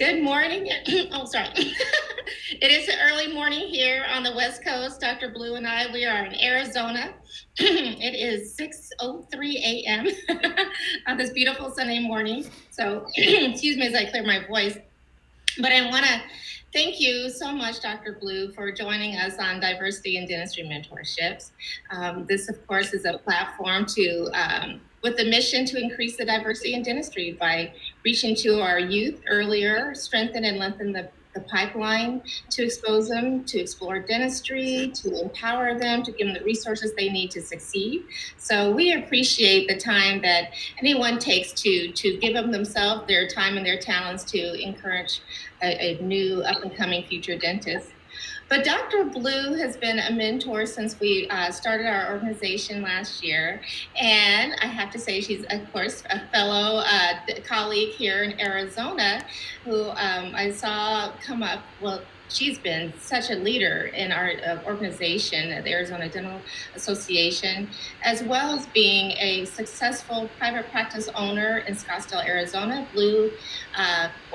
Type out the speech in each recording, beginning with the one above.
Good morning. Oh, sorry. It is an early morning here on the West Coast. Dr. Blue and I, we are in Arizona. It is 6:03 a.m. on this beautiful Sunday morning. So, excuse me as I clear my voice. But I want to thank you so much, Dr. Blue, for joining us on Diversity in Dentistry Mentorships. This, of course, is a platform with the mission to increase the diversity in dentistry by reaching to our youth earlier, strengthen and lengthen the pipeline to expose them to explore dentistry, to empower them, to give them the resources they need to succeed. So we appreciate the time that anyone takes to give of themselves, their time and their talents to encourage a new up-and-coming future dentist. But Dr. Blue has been a mentor since we started our organization last year. And I have to say, she's, of course, a fellow colleague here in Arizona who I saw come up. Well, she's been such a leader in our organization, the Arizona Dental Association, as well as being a successful private practice owner in Scottsdale, Arizona, Blue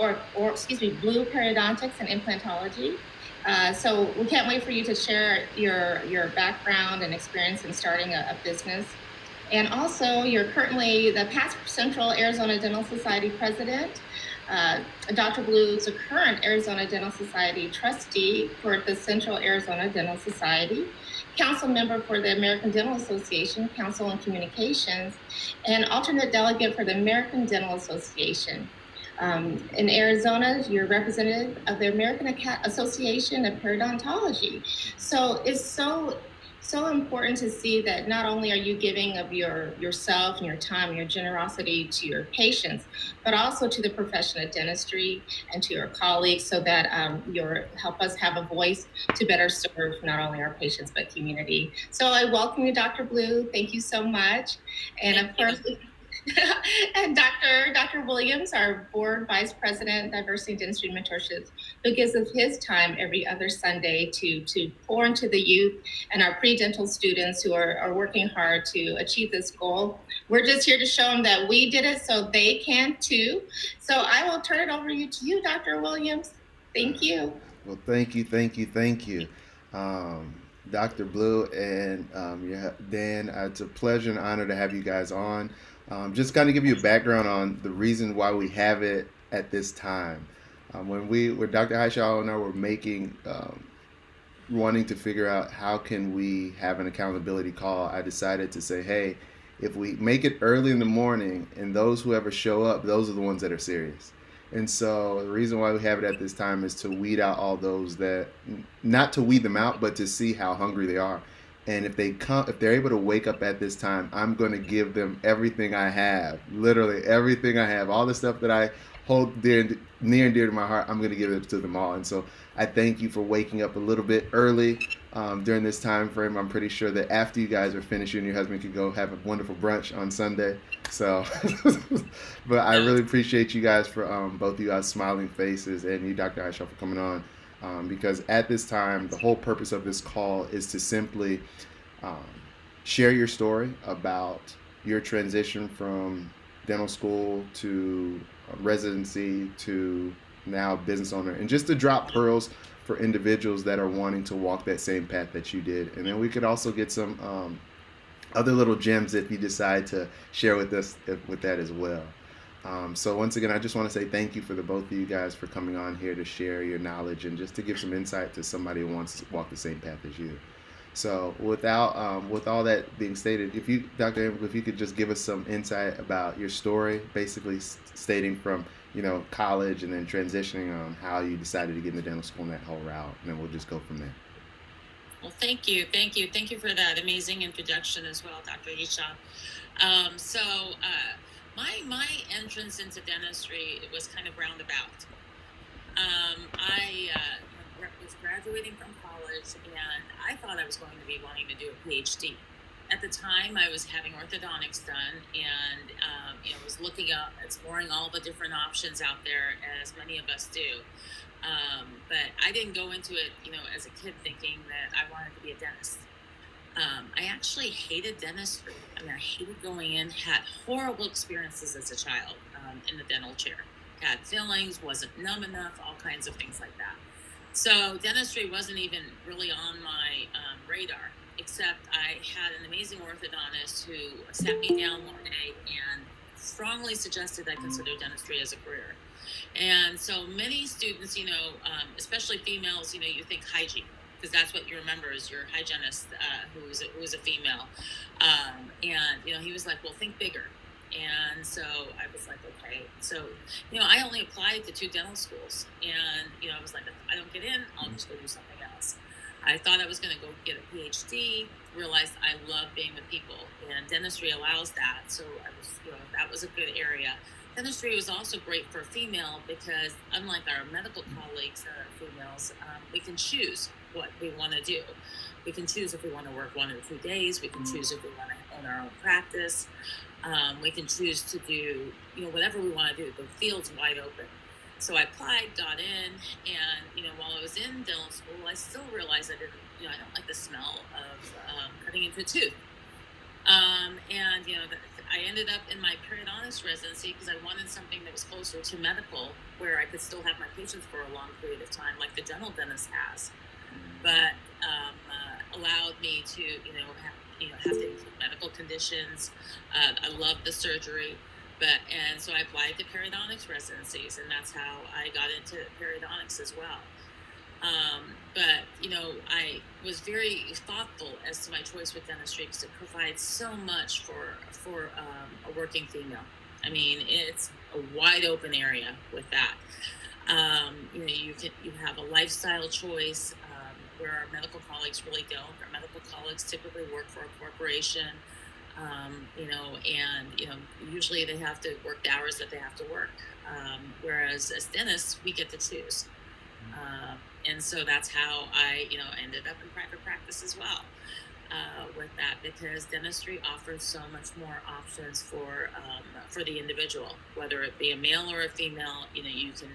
Blue Periodontics and Implantology. So we can't wait for you to share your background and experience in starting a business. And also, you're currently the past Central Arizona Dental Society president. Dr. Blue is a current Arizona Dental Society trustee for the Central Arizona Dental Society, council member for the American Dental Association, Council on Communications, and alternate delegate for the American Dental Association. In Arizona, you're representative of the American Association of Periodontology. So it's so important to see that not only are you giving of yourself and your time and your generosity to your patients, but also to the profession of dentistry and to your colleagues, so that help us have a voice to better serve not only our patients but community. So I welcome you, Dr. Blue. Thank you so much, and of course. And Dr. Williams, our board vice president, diversity and dentistry mentorships, who gives us his time every other Sunday to pour into the youth and our pre-dental students who are working hard to achieve this goal. We're just here to show them that we did it so they can too. So I will turn it over to you, Dr. Williams. Thank you. Well, thank you. Dr. Blue and Dan, it's a pleasure and honor to have you guys on. Just kind of give you a background on the reason why we have it at this time. When Dr. Haishaw and I were wanting to figure out how can we have an accountability call, I decided to say, hey, if we make it early in the morning and those who ever show up, those are the ones that are serious. And so the reason why we have it at this time is to weed out all those that, not to weed them out, but to see how hungry they are. And if they're able to wake up at this time, I'm going to give them everything I have, literally everything I have, all the stuff that I hold near and dear to my heart. I'm going to give it to them all. And so I thank you for waking up a little bit early during this time frame. I'm pretty sure that after you guys are finished, you and your husband could go have a wonderful brunch on Sunday. So, but I really appreciate you guys for both of you guys' smiling faces and you, Dr. Aisha, for coming on. Because at this time, the whole purpose of this call is to simply um, share your story about your transition from dental school to residency to now business owner, and just to drop pearls for individuals that are wanting to walk that same path that you did. And then we could also get some other little gems if you decide to share with us with that as well. So once again, I just want to say thank you for the both of you guys for coming on here to share your knowledge and just to give some insight to somebody who wants to walk the same path as you. So with all that being stated, if you, Dr. Amber, if you could just give us some insight about your story, basically stating from college and then transitioning on how you decided to get into dental school and that whole route, and then we'll just go from there. Well, thank you for that amazing introduction as well, Dr. Isha. My entrance into dentistry was kind of roundabout. I was graduating from college, and I thought I was going to be wanting to do a PhD. At the time, I was having orthodontics done, and was looking up, exploring all the different options out there, as many of us do. But I didn't go into it, as a kid thinking that I wanted to be a dentist. I actually hated dentistry. I hated going in, had horrible experiences as a child in the dental chair. had fillings, wasn't numb enough, all kinds of things like that. So dentistry wasn't even really on my radar, except I had an amazing orthodontist who sat me down one day and strongly suggested I consider dentistry as a career. And so many students, especially females, you think hygiene, because that's what you remember is your hygienist who was a female. And he was like, well, think bigger. And so I was like, okay. So, I only applied to 2 dental schools. And, I was like, if I don't get in, I'll just go do something else. I thought I was going to go get a PhD, realized I love being with people, and dentistry allows that. So I was, that was a good area. Dentistry was also great for a female because, unlike our medical colleagues that are females, we can choose what we want to do. We can choose if we want to work 1 or 2 days. We can choose if we want to own our own practice. We can choose to do, whatever we want to do. The field's wide open. So I applied, got in, and, while I was in dental school, I still realized I don't like the smell of cutting into a tooth. I ended up in my periodontics residency because I wanted something that was closer to medical, where I could still have my patients for a long period of time, like the dental dentist has, but allowed me to, have to include medical conditions. I love the surgery, and so I applied to periodontics residencies, and that's how I got into periodontics as well. I was very thoughtful as to my choice with dentistry because it provides so much for a working female. I mean, it's a wide open area with that. You have a lifestyle choice where our medical colleagues really don't. Our medical colleagues typically work for a corporation, usually they have to work the hours that they have to work. Whereas as dentists, we get to choose. And so that's how I, ended up in private practice as well with that, because dentistry offers so much more options for the individual, whether it be a male or a female. You can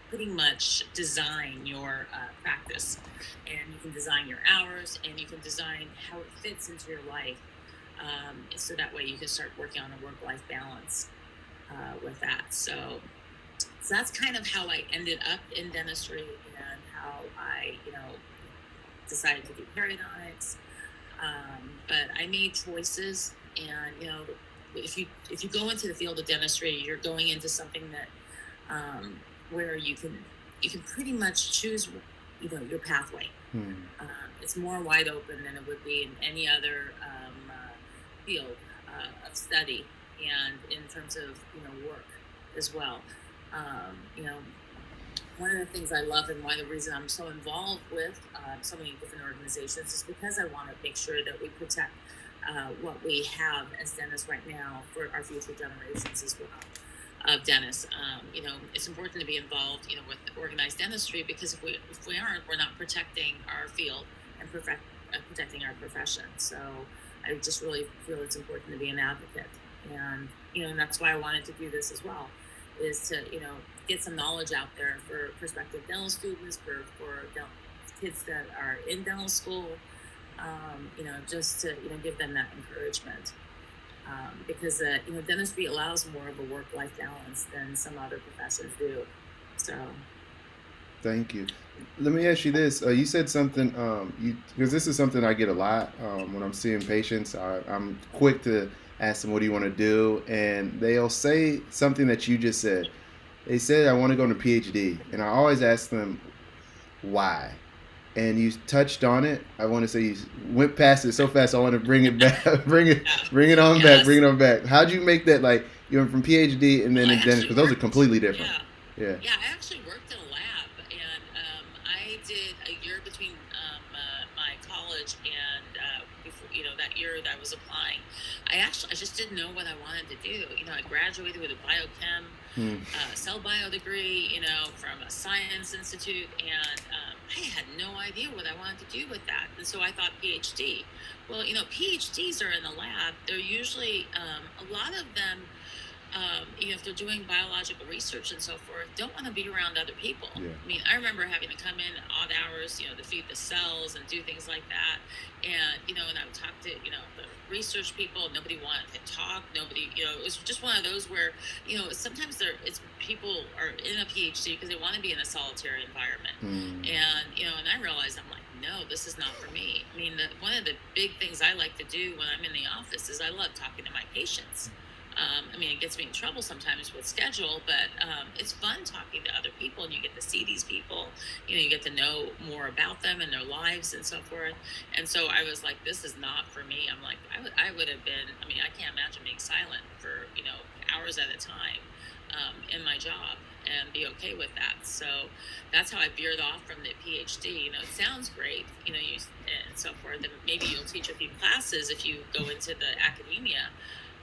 pretty much design your practice, and you can design your hours, and you can design how it fits into your life. So that way you can start working on a work-life balance with that. So that's kind of how I ended up in dentistry and how I, decided to do periodontics. But I made choices, and if you go into the field of dentistry, you're going into something that where you can pretty much choose, your pathway. It's more wide open than it would be in any other field of study, and in terms of work as well. One of the things I love, and the reason I'm so involved with so many different organizations, is because I want to make sure that we protect what we have as dentists right now for our future generations as well of dentists. It's important to be involved, with organized dentistry, because if we aren't, we're not protecting our field and protecting our profession. So I just really feel it's important to be an advocate, and and that's why I wanted to do this as well, is to get some knowledge out there for prospective dental students, for kids that are in dental school, just to give them that encouragement, because dentistry allows more of a work-life balance than some other professions do. So Thank you. Let me ask you this. You said something, because this is something I get a lot when I'm seeing patients. I'm quick to ask them, what do you want to do? And they'll say something that you just said. They said, I want to go into PhD. And I always ask them, why? And you touched on it. I want to say you went past it so fast. I want to bring it back, bring it on back, bring it on back. How'd you make that, like, you went from PhD and then in dentistry? Because those are completely different. Yeah, I actually worked in a lab, and I did a year between my college and before, that year that I was applying. I just didn't know what I wanted to do. I graduated with a biochem, cell bio degree, from a science institute, and I had no idea what I wanted to do with that. And so I thought PhD. Well, PhDs are in the lab. They're usually, a lot of them if they're doing biological research and so forth, don't want to be around other people. Yeah. I mean, I remember having to come in odd hours, to feed the cells and do things like that. And, and I would talk to, the research people. Nobody wanted to talk. Nobody, it was just one of those where, sometimes it's people are in a PhD because they want to be in a solitary environment. And, and I realized I'm like, no, this is not for me. I mean, one of the big things I like to do when I'm in the office is I love talking to my patients. It gets me in trouble sometimes with schedule, but it's fun talking to other people, and you get to see these people. You get to know more about them and their lives and so forth. And so I was like, this is not for me. I'm like, I would have been. I can't imagine being silent for hours at a time in my job and be okay with that. So that's how I veered off from the PhD. It sounds great, you and so forth. And maybe you'll teach a few classes if you go into the academia.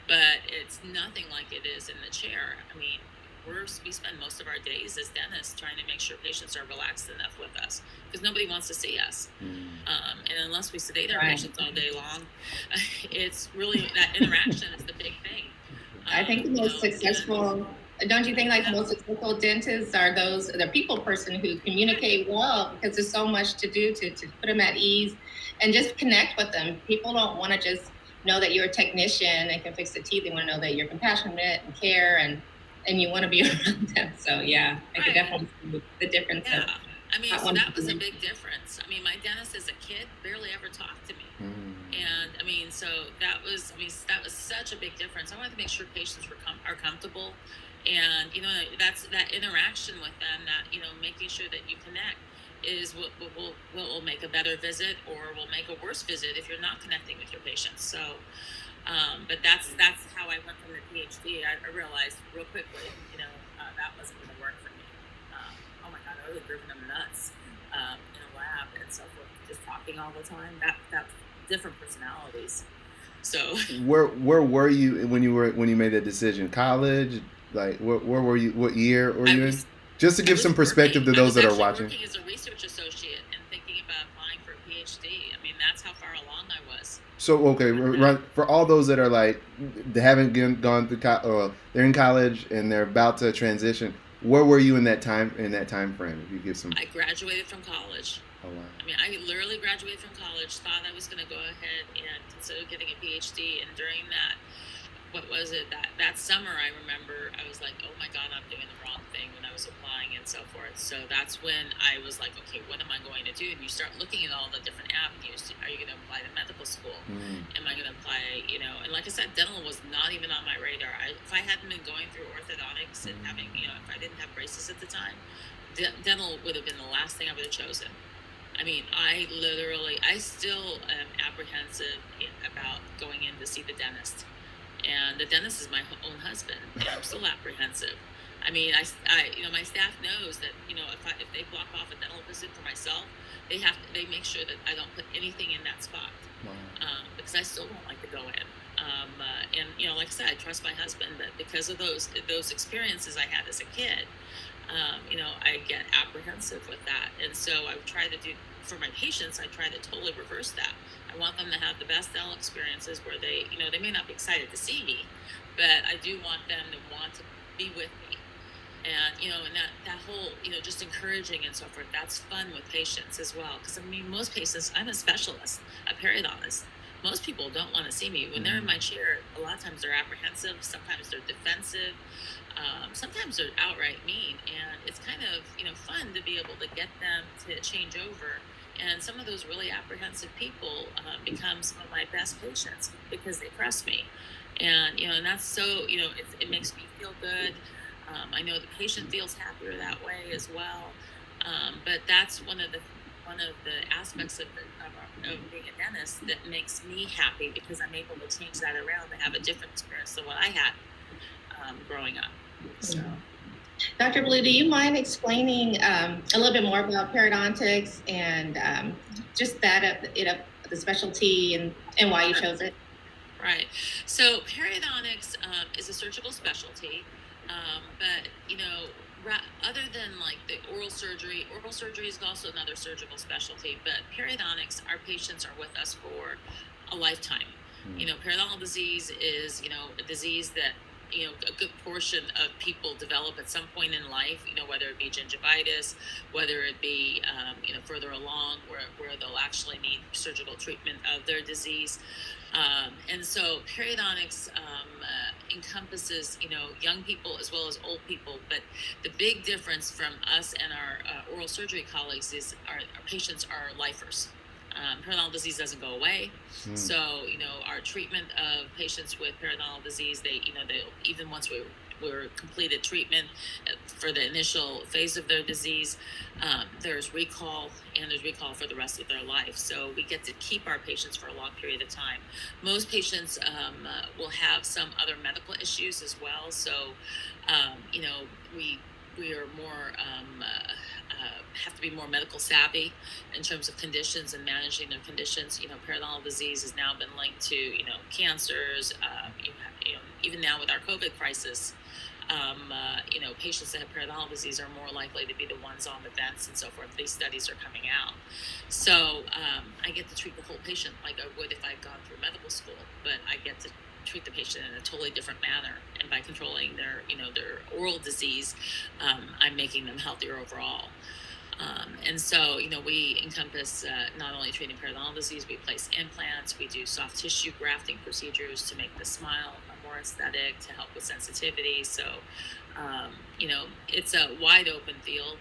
But it's nothing like it is in the chair. We spend most of our days as dentists trying to make sure patients are relaxed enough with us because nobody wants to see us. And unless we sedate our patients all day long, it's really that interaction is the big thing. I think the most successful, don't you think, like the most successful dentists are the people person who communicate well, because there's so much to do to put them at ease and just connect with them. People don't want to just know that you're a technician and can fix the teeth. They want to know that you're compassionate and care and you want to be around them. So yeah, I could definitely see the difference. Yeah. So that was a big difference. My dentist as a kid barely ever talked to me. And so that was such a big difference. I wanted to make sure patients are comfortable, and that's that interaction with them, that making sure that you connect is what will make a better visit or will make a worse visit if you're not connecting with your patients. So but that's how I went from the PhD. I realized real quickly, that wasn't going to work for me. Oh my God, I would have driven them nuts in a lab and so forth, just talking all the time. That's different personalities. So where were you when you made that decision? College? Like where were you? What year were you in? Just to give some perspective to those that are watching. I was working as a research associate and thinking about applying for a PhD. That's how far along I was. So okay, for all those that are like they haven't gone through they're in college and they're about to transition. Where were you in that time frame? If you give some. I graduated from college. Oh wow. I literally graduated from college, thought I was going to go ahead and consider getting a PhD, and during that, that summer, I remember I was like, oh my God, I'm doing the wrong thing when I was applying and so forth. So that's when I was like, okay, what am I going to do? And you start looking at all the different avenues. Are you going to apply to medical school? Am I going to apply, and like I said, dental was not even on my radar. If I hadn't been going through orthodontics and having, if I didn't have braces at the time, dental would have been the last thing I would have chosen. I still am apprehensive about going in to see the dentist. And the dentist is my own husband, and I'm still apprehensive. My staff knows that, if they block off a dental visit for myself, they make sure that I don't put anything in that spot. Wow. Because I still don't like to go in. And like I said, I trust my husband, but because of those experiences I had as a kid, I get apprehensive with that. And so I try to do, for my patients, I try to totally reverse that. I want them to have the best dental experiences where they may not be excited to see me, but I do want them to want to be with me. And, and that whole, just encouraging and so forth, that's fun with patients as well. Because, most patients, I'm a specialist, a periodontist. Most people don't want to see me. When they're in my chair, a lot of times they're apprehensive, sometimes they're defensive. Sometimes they're outright mean, and it's kind of fun to be able to get them to change over. And some of those really apprehensive people become some of my best patients because they trust me, and and that's so it makes me feel good. I know the patient feels happier that way as well. But that's one of the aspects of being a dentist that makes me happy, because I'm able to change that around and have a different experience than what I had growing up. So. Dr. Blue, do you mind explaining a little bit more about periodontics and just the specialty and why you chose it? Right. So periodontics is a surgical specialty, but other than like the oral surgery is also another surgical specialty. But periodontics, our patients are with us for a lifetime. Periodontal disease is a disease that a good portion of people develop at some point in life, whether it be gingivitis, whether it be, further along where they'll actually need surgical treatment of their disease. And so periodontics encompasses, young people as well as old people. But the big difference from us and our oral surgery colleagues is our patients are lifers. Periodontal disease doesn't go away. So, our treatment of patients with periodontal disease, they even once we're completed treatment for the initial phase of their disease, there's recall, and there's recall for the rest of their life. So we get to keep our patients for a long period of time. Most patients will have some other medical issues as well. So, we are more have to be more medical savvy in terms of conditions and managing their conditions. Periodontal disease has now been linked to cancers. Even now with our COVID crisis, patients that have periodontal disease are more likely to be the ones on the vents and so forth. These studies are coming out. So I get to treat the whole patient like I would if I'd gone through medical school, but I get to treat the patient in a totally different manner. And by controlling their oral disease, I'm making them healthier overall. And so, we encompass not only treating periodontal disease, we place implants, we do soft tissue grafting procedures to make the smile more aesthetic, to help with sensitivity. So, it's a wide open field.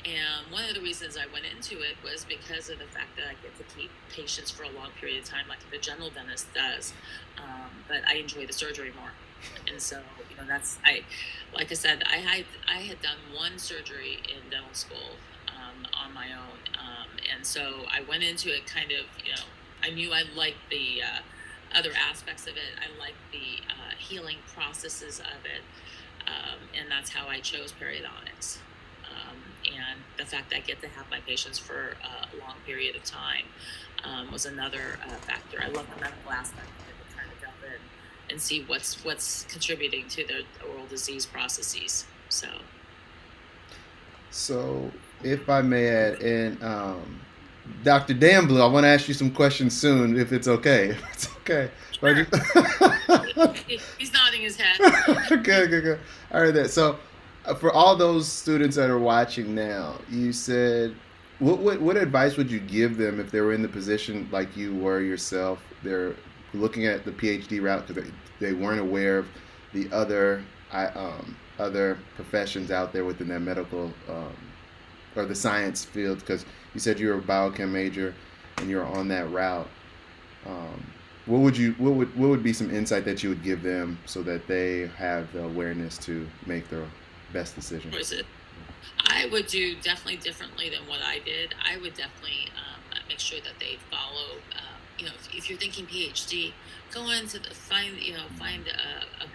And one of the reasons I went into it was because of the fact that I get to keep patients for a long period of time, like the general dentist does. But I enjoy the surgery more. And so, like I said, I had done one surgery in dental school on my own. And so I went into it kind of, I knew I liked the other aspects of it. I liked the healing processes of it. And that's how I chose periodontics. And the fact that I get to have my patients for a long period of time was another factor. I love the medical aspect of it, to kind of delve in and see what's contributing to their oral disease processes. So if I may add, and Dr. Dan Blue, I want to ask you some questions soon, if it's okay. If it's okay. Sure. He's nodding his head. Good. I heard that. So for all those students that are watching now, you said, what advice would you give them if they were in the position like you were yourself? They're looking at the PhD route because they weren't aware of the other professions out there within that medical or the science field, because you said you were a biochem major and you're on that route. What would be some insight that you would give them so that they have the awareness to make their best decision? I would do definitely differently than what I did. I would definitely make sure that they follow. If you're thinking PhD, go into find a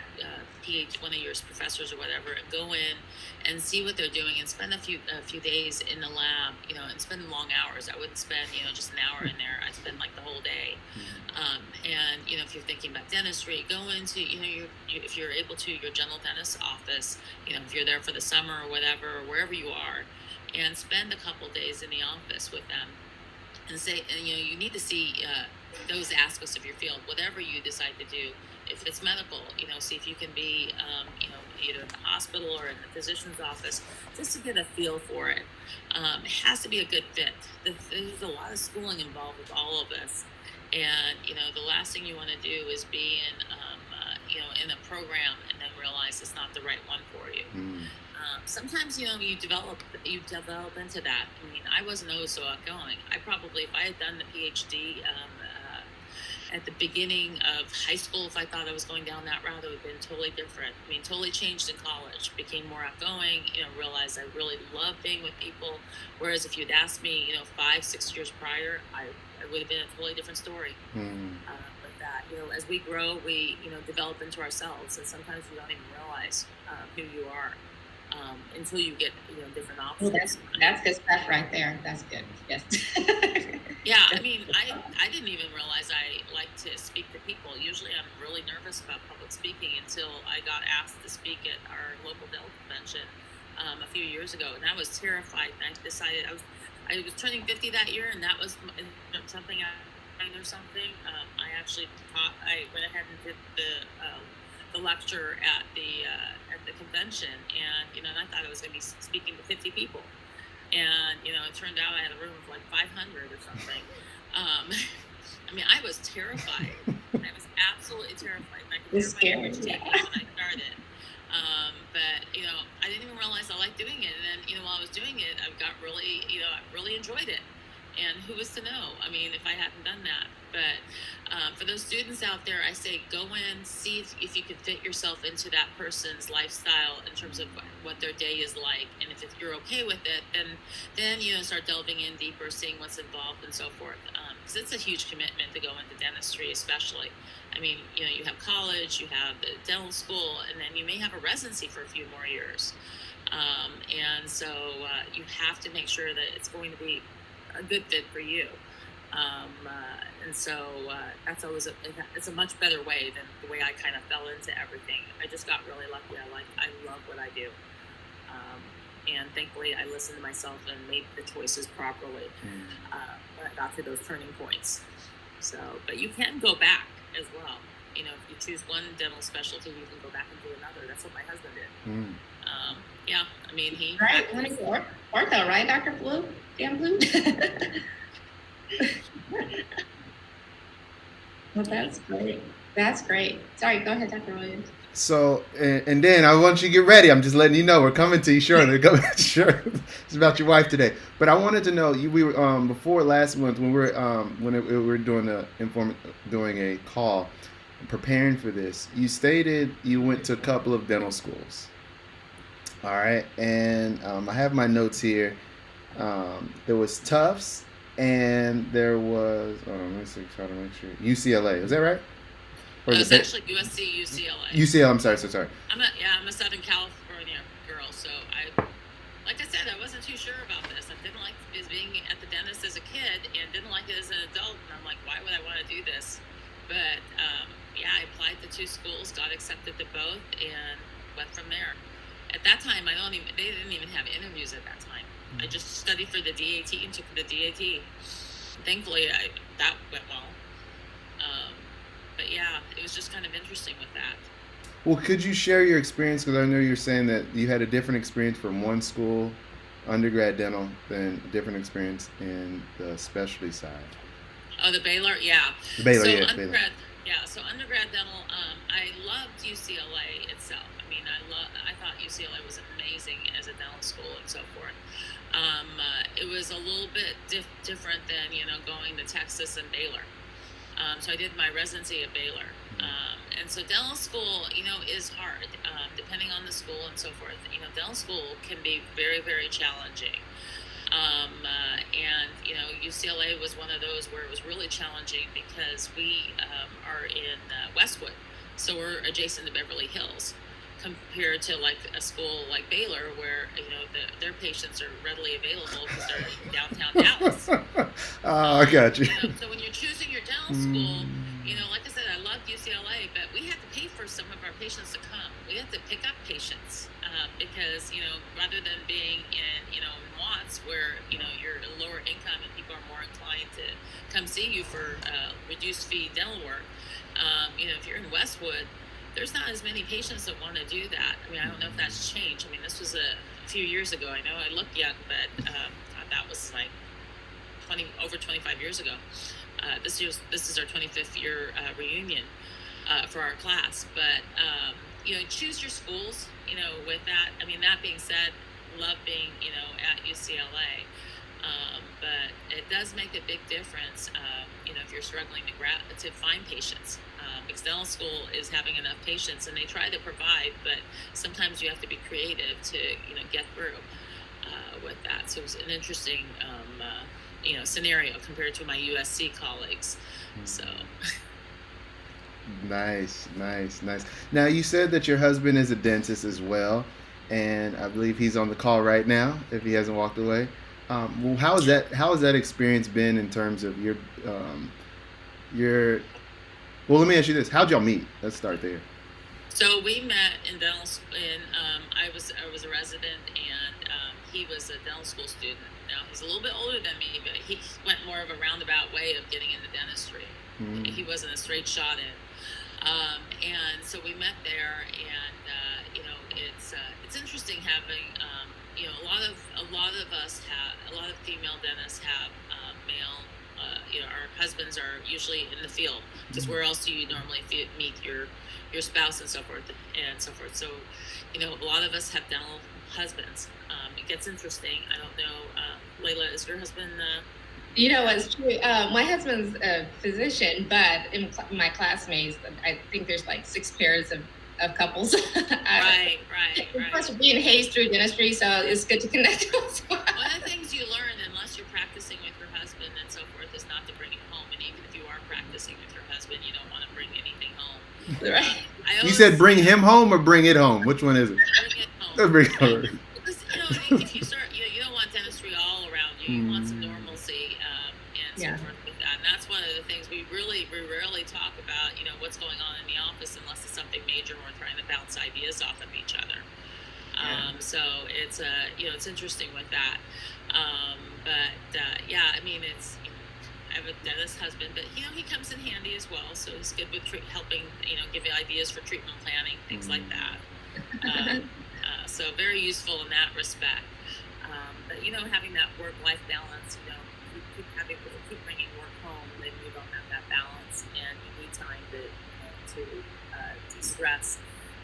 PhD, one of your professors or whatever, and go in and see what they're doing, and spend a few days in the lab, and spend long hours. I wouldn't spend just an hour in there. I'd spend like the whole day. And if you're thinking about dentistry, go into if you're able to, your general dentist's office. If you're there for the summer or whatever, or wherever you are, and spend a couple days in the office with them. And say, you need to see those aspects of your field, whatever you decide to do. If it's medical, see if you can be, either in the hospital or in the physician's office, just to get a feel for it. It has to be a good fit. There's a lot of schooling involved with all of this. And, the last thing you want to do is be in a program and then realize it's not the right one for you. Sometimes, you develop into that. I mean, I wasn't always so outgoing. I probably, if I had done the PhD at the beginning of high school, if I thought I was going down that route, it would have been totally different. I mean, totally changed in college, became more outgoing, realized I really love being with people. Whereas if you'd asked me, 5-6 years prior, I would have been a totally different story. With that, as we grow, we, develop into ourselves, and sometimes you don't even realize who you are. Until you get different options. Well, that's good stuff right there. That's good. Yes. Yeah, I mean, I didn't even realize I like to speak to people. Usually, I'm really nervous about public speaking until I got asked to speak at our local dental convention a few years ago, and I was terrified. And I decided I was turning 50 that year, and that was something I or something. I actually I went ahead and did the the lecture at the convention, and and I thought I was going to be speaking to 50 people, and it turned out I had a room of like 500 or something. I mean, I was terrified. I was absolutely terrified. I could hear my ears shaking when I started. But I didn't even realize I liked doing it. And then while I was doing it, I really enjoyed it. And who was to know? I mean, if I hadn't done that. But for those students out there, I say go in, see if you can fit yourself into that person's lifestyle in terms of what their day is like. And if you're okay with it, then start delving in deeper, seeing what's involved and so forth. Because it's a huge commitment to go into dentistry, especially. I mean, you have college, you have the dental school, and then you may have a residency for a few more years. And so you have to make sure that it's going to be a good fit for you. And so that's always it's a much better way than the way I kind of fell into everything. I just got really lucky. I love what I do. And thankfully I listened to myself and made the choices properly when I got to those turning points. So, but you can go back as well. If you choose one dental specialty, you can go back and do another. That's what my husband did. Yeah, I mean, he... Right, ortho, right, Dr. Blue? Dan Blue? Well, that's great. That's great. Sorry, go ahead, Dr. Williams. So, and then I want you to get ready. I'm just letting you know we're coming to you shortly. Sure, it's about your wife today. But I wanted to know, we were before last month when we were doing a call, preparing for this. You stated you went to a couple of dental schools. All right, and I have my notes here. There was Tufts, and there was let me see, try to make sure UCLA. Is that right? Or it's actually USC, UCLA. UCLA. I'm sorry. I'm a Southern California girl, so like I said, I wasn't too sure about this. I didn't like being at the dentist as a kid, and didn't like it as an adult. And I'm like, why would I want to do this? But I applied to 2 schools, got accepted to both, and went from there. At that time, they didn't even have interviews at that time. I just studied for the DAT and took the DAT. Thankfully, that went well. But yeah, it was just kind of interesting with that. Well, could you share your experience? Because I know you're saying that you had a different experience from one school, undergrad dental, than a different experience in the specialty side. Oh, the Baylor? Yeah. The Baylor, so Baylor. So undergrad dental, I loved UCLA itself. I mean, I thought UCLA was amazing as a dental school and so forth. It was a little bit different than, going to Texas and Baylor. So I did my residency at Baylor. And so dental school, is hard, depending on the school and so forth. Dental school can be very, very challenging. And UCLA was one of those where it was really challenging because we are in Westwood, so we're adjacent to Beverly Hills, compared to like a school like Baylor, where their patients are readily available because they're in downtown Dallas. Oh, I got you. So when you're choosing your dental school, like I said, I loved UCLA, but we had to pay for some of our patients to come. We had to pick up patients because rather than being in Watts, where you're a lower income and people are more inclined to come see you for reduced fee dental work. If you're in Westwood, there's not as many patients that want to do that. I mean, I don't know if that's changed. I mean, this was a few years ago. I know I look young, but that was like over 25 years ago. This is our 25th year reunion for our class. But choose your schools. With that, I mean, that being said, love being at UCLA. But it does make a big difference, if you're struggling to find patients. Because dental school is having enough patients, and they try to provide, but sometimes you have to be creative to get through with that. So it was an interesting scenario compared to my USC colleagues. So Nice. Now, you said that your husband is a dentist as well, and I believe he's on the call right now if he hasn't walked away. Well, how has that experience been in terms of your well, let me ask you this. How'd y'all meet? Let's start there. So we met in dental school. I was a resident, and he was a dental school student. Now, he's a little bit older than me, but he went more of a roundabout way of getting into dentistry. He wasn't a straight shot in. And so we met there, and it's interesting having a lot of us have a lot of female dentists have male. Our husbands are usually in the field, because where else do you normally meet your spouse and so forth and so forth. So, a lot of us have dental husbands. It gets interesting. I don't know, Layla, is your husband? It's true. My husband's a physician, but in my classmates, I think there's like 6 pairs of couples. Right. Of course, we're being hazed through dentistry, so it's good to connect. One of the things you learn, unless you're practicing with your husband and so forth, is not to bring it home. And even if you are practicing with your husband, you don't want to bring anything home. Right. You said bring him home or bring it home? Which one is it? Bring it home. Bring it home. Because, if you start, you don't want dentistry all around you. You want some normalcy and so forth with that. And that's one of the things we rarely talk about, what's going on in the office, unless it's something major and we're trying to bounce ideas off of each other. So it's it's interesting with that. It's I have a dentist husband, but he comes in handy as well. So he's good with helping give you ideas for treatment planning, things like that. So very useful in that respect. But having that work-life balance, you keep bringing work home, then you don't have that balance, and you need time to de-stress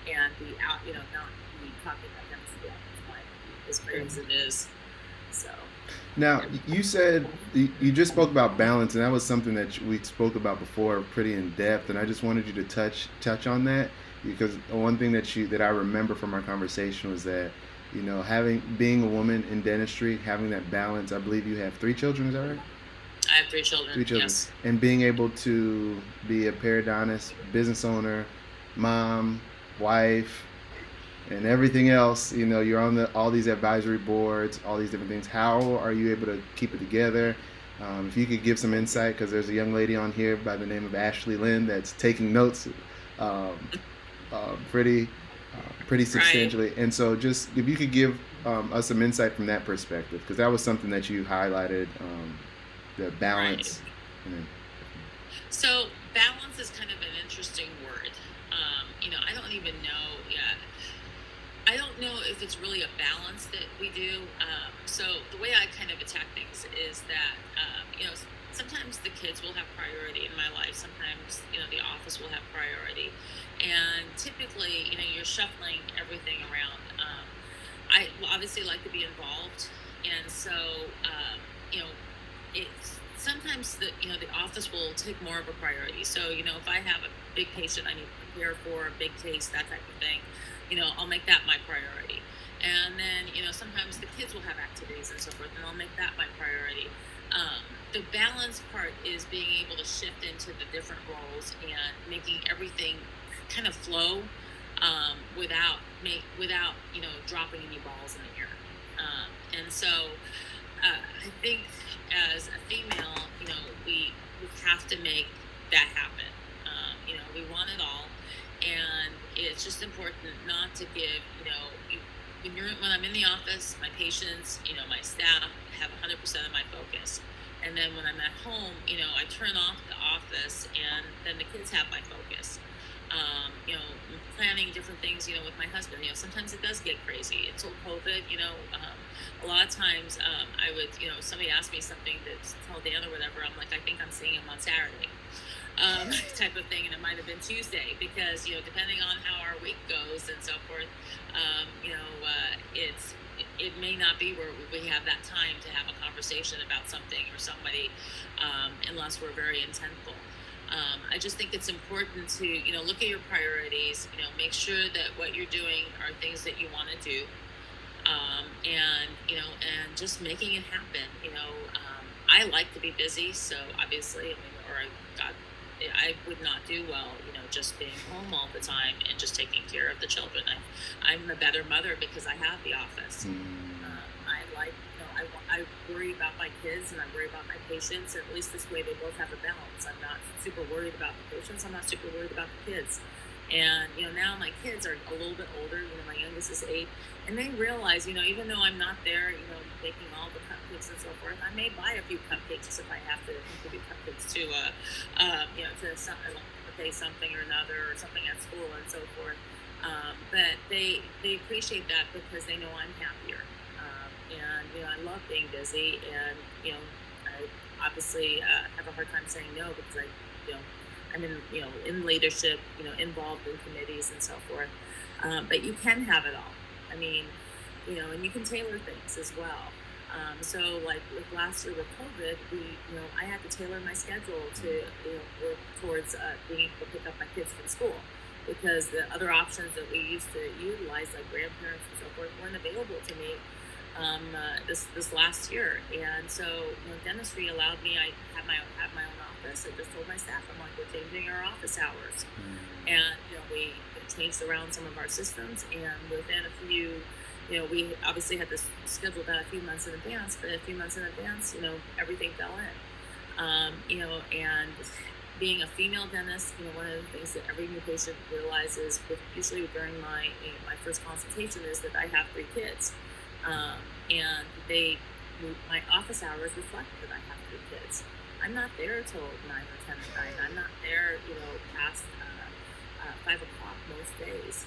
and be out, not be talking about dentistry all the time, as great as it is. So. Now, you said you just spoke about balance, and that was something that we spoke about before pretty in depth, and I just wanted you to touch on that, because one thing that I remember from our conversation was that, being a woman in dentistry, having that balance. I believe you have 3 children, is that right? I have 3 children. 3 children. Yes. And being able to be a periodontist, business owner, mom, wife, and everything else, you're on all these advisory boards, all these different things. How are you able to keep it together? If you could give some insight, because there's a young lady on here by the name of Ashley Lynn that's taking notes pretty substantially. Right. And so just if you could give us some insight from that perspective, because that was something that you highlighted, the balance. Right. So balance is kind of an interesting word. I don't even know yet. I don't know if it's really a balance that we do. So the way I kind of attack things is that, sometimes the kids will have priority in my life. Sometimes, the office will have priority. And typically, you're shuffling everything around. I obviously like to be involved. And so, it's sometimes the office will take more of a priority. So, if I have a big patient I need to prepare for, a big case, that type of thing, I'll make that my priority. And then, sometimes the kids will have activities and so forth, and I'll make that my priority. The balance part is being able to shift into the different roles and making everything kind of flow without dropping any balls in the air. And so I think as a female, we have to make that happen. We want it all. And it's just important not to give, when I'm in the office, my patients, my staff have 100% of my focus. And then when I'm at home, I turn off the office, and then the kids have my focus. Planning different things, with my husband. Sometimes it does get crazy. Until COVID, a lot of times I would, somebody asked me something to tell Dan or whatever. I'm like, I think I'm seeing him on Saturday. Type of thing, and it might have been Tuesday, because depending on how our week goes and so forth, it may not be where we have that time to have a conversation about something or somebody, unless we're very intentful. I just think it's important to look at your priorities, make sure that what you're doing are things that you want to do, and just making it happen. I like to be busy, so obviously, I would not do well, just being home all the time and just taking care of the children. I'm a better mother because I have the office. I worry about my kids and I worry about my patients, and at least this way they both have a balance. I'm not super worried about the patients. I'm not super worried about the kids. And, now my kids are a little bit older. My youngest is 8, and they realize, even though I'm not there, making all the cupcakes and so forth, I may buy a few cupcakes if I have to contribute cupcakes to, to a say something or another or something at school and so forth. But they appreciate that because they know I'm happier. And, I love being busy, and, I obviously have a hard time saying no because I'm in leadership, involved in committees and so forth. But you can have it all. I mean, and you can tailor things as well. So like with last year with COVID, I had to tailor my schedule to, work towards being able to pick up my kids from school, because the other options that we used to utilize, like grandparents and so forth, weren't available to me this last year. And so, dentistry allowed me. I have my own office. I just told my staff, I'm like, we're changing our office hours, and we changed around some of our systems, and within a few. We obviously had this scheduled out a few months in advance, but a few months in advance, everything fell in. And being a female dentist, one of the things that every new patient realizes, usually during my first consultation, is that I have 3 kids, and my office hours reflect that I have 3 kids. I'm not there till 9 or 10 at night. I'm not there, past 5 o'clock most days.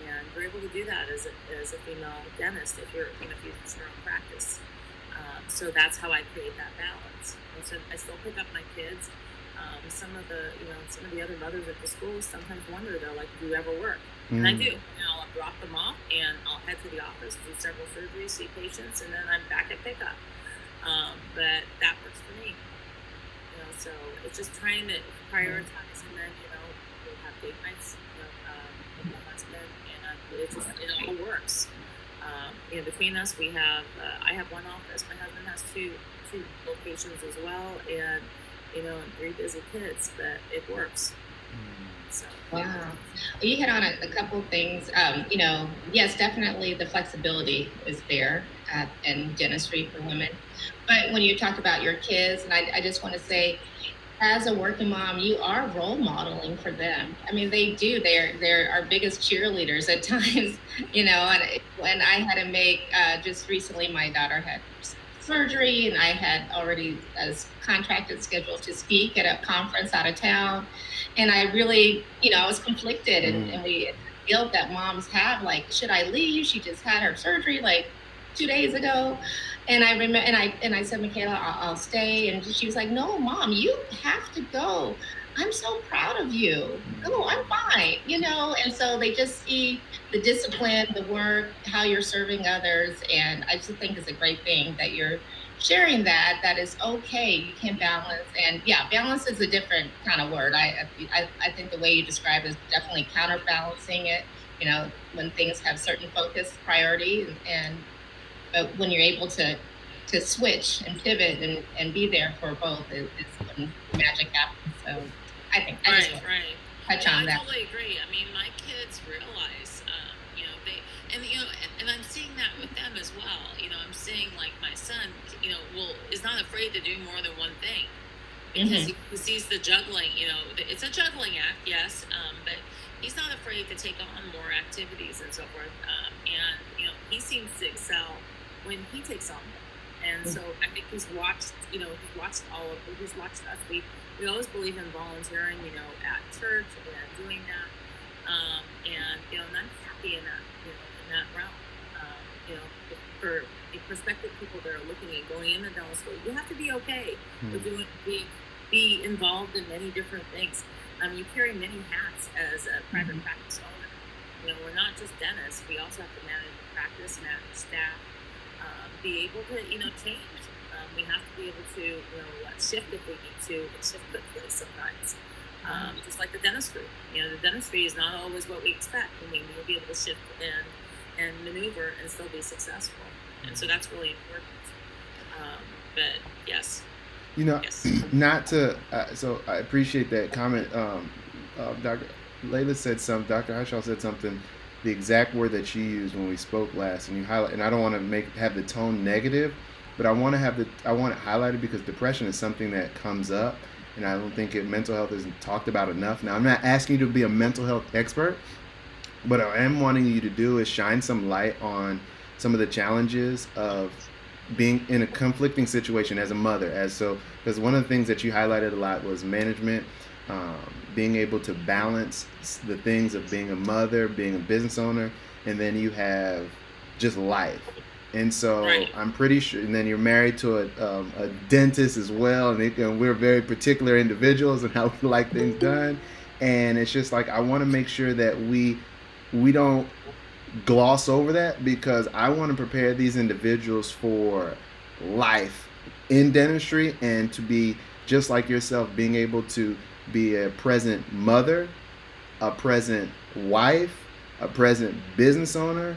And we're able to do that as a female dentist if you're in your own practice. So that's how I create that balance. And so I still pick up my kids. Some of the other mothers at the schools sometimes wonder, they're like, do you ever work? And I do. I'll drop them off and I'll head to the office, do several surgeries, see patients, and then I'm back at pickup. But that works for me. So it's just trying to prioritize, and then we'll have date nights with my husband, and it all works. Between us, we have I have 1 office. My husband has two locations as well, and and 3 busy kids, but it works. So. Wow. You hit on a couple of things. Yes, definitely the flexibility is there in dentistry for women. But when you talked about your kids, and I just want to say, as a working mom, you are role modeling for them. I mean, they do. They're our biggest cheerleaders at times, And when I had to make, just recently, my daughter had surgery, and I had already contracted scheduled to speak at a conference out of town, and I really, I was conflicted, and we guilt that moms have, like, should I leave? She just had her surgery like 2 days ago. And I remember, and I said, Michaela, I'll stay. And she was like, no, Mom, you have to go. I'm so proud of you. Oh, I'm fine, And so they just see the discipline, the work, how you're serving others. And I just think it's a great thing that you're sharing that is okay. You can balance. And yeah, balance is a different kind of word. I think the way you describe it is definitely counterbalancing it, when things have certain focus, priority, and but when you're able to switch and pivot and be there for both, is when magic happens. So I think I just want to touch on I that. totally agree. I mean, my kids realize, and I'm seeing that with them as well. I'm seeing, like, my son, is not afraid to do more than one thing, because he sees the juggling. It's a juggling act, yes, but he's not afraid to take on more activities and so forth. And he seems to excel when he takes on them. And so I think he's watched us. We always believe in volunteering, at church and doing that. And I'm happy in that realm. For the prospective people that are looking at going into dental school, you have to be okay with be involved in many different things. You carry many hats as a private practice owner. We're not just dentists. We also have to manage practice, manage staff, be able to, change. We have to be able to, shift if we need to, and shift quickly sometimes. Just like the dentistry. The dentistry is not always what we expect. We need to be able to shift and maneuver and still be successful. And so that's really important. But yes. Yes. Not to, so I appreciate that comment. Dr. Layla said something, Dr. Harshaw said something, the exact word that she used when we spoke last, and you highlight, and I don't want to have the tone negative, but I want it highlighted because depression is something that comes up, and I don't think mental health isn't talked about enough. Now, I'm not asking you to be a mental health expert, but I am wanting you to do is shine some light on some of the challenges of being in a conflicting situation as a mother, because one of the things that you highlighted a lot was management being able to balance the things of being a mother, being a business owner, and then you have just life. And so Right. I'm pretty sure, and then you're married to a dentist as well, and we're very particular individuals and how we like things done. And it's just like I want to make sure that we don't gloss over that, because I want to prepare these individuals for life in dentistry, and to be just like yourself, being able to be a present mother, a present wife, a present business owner,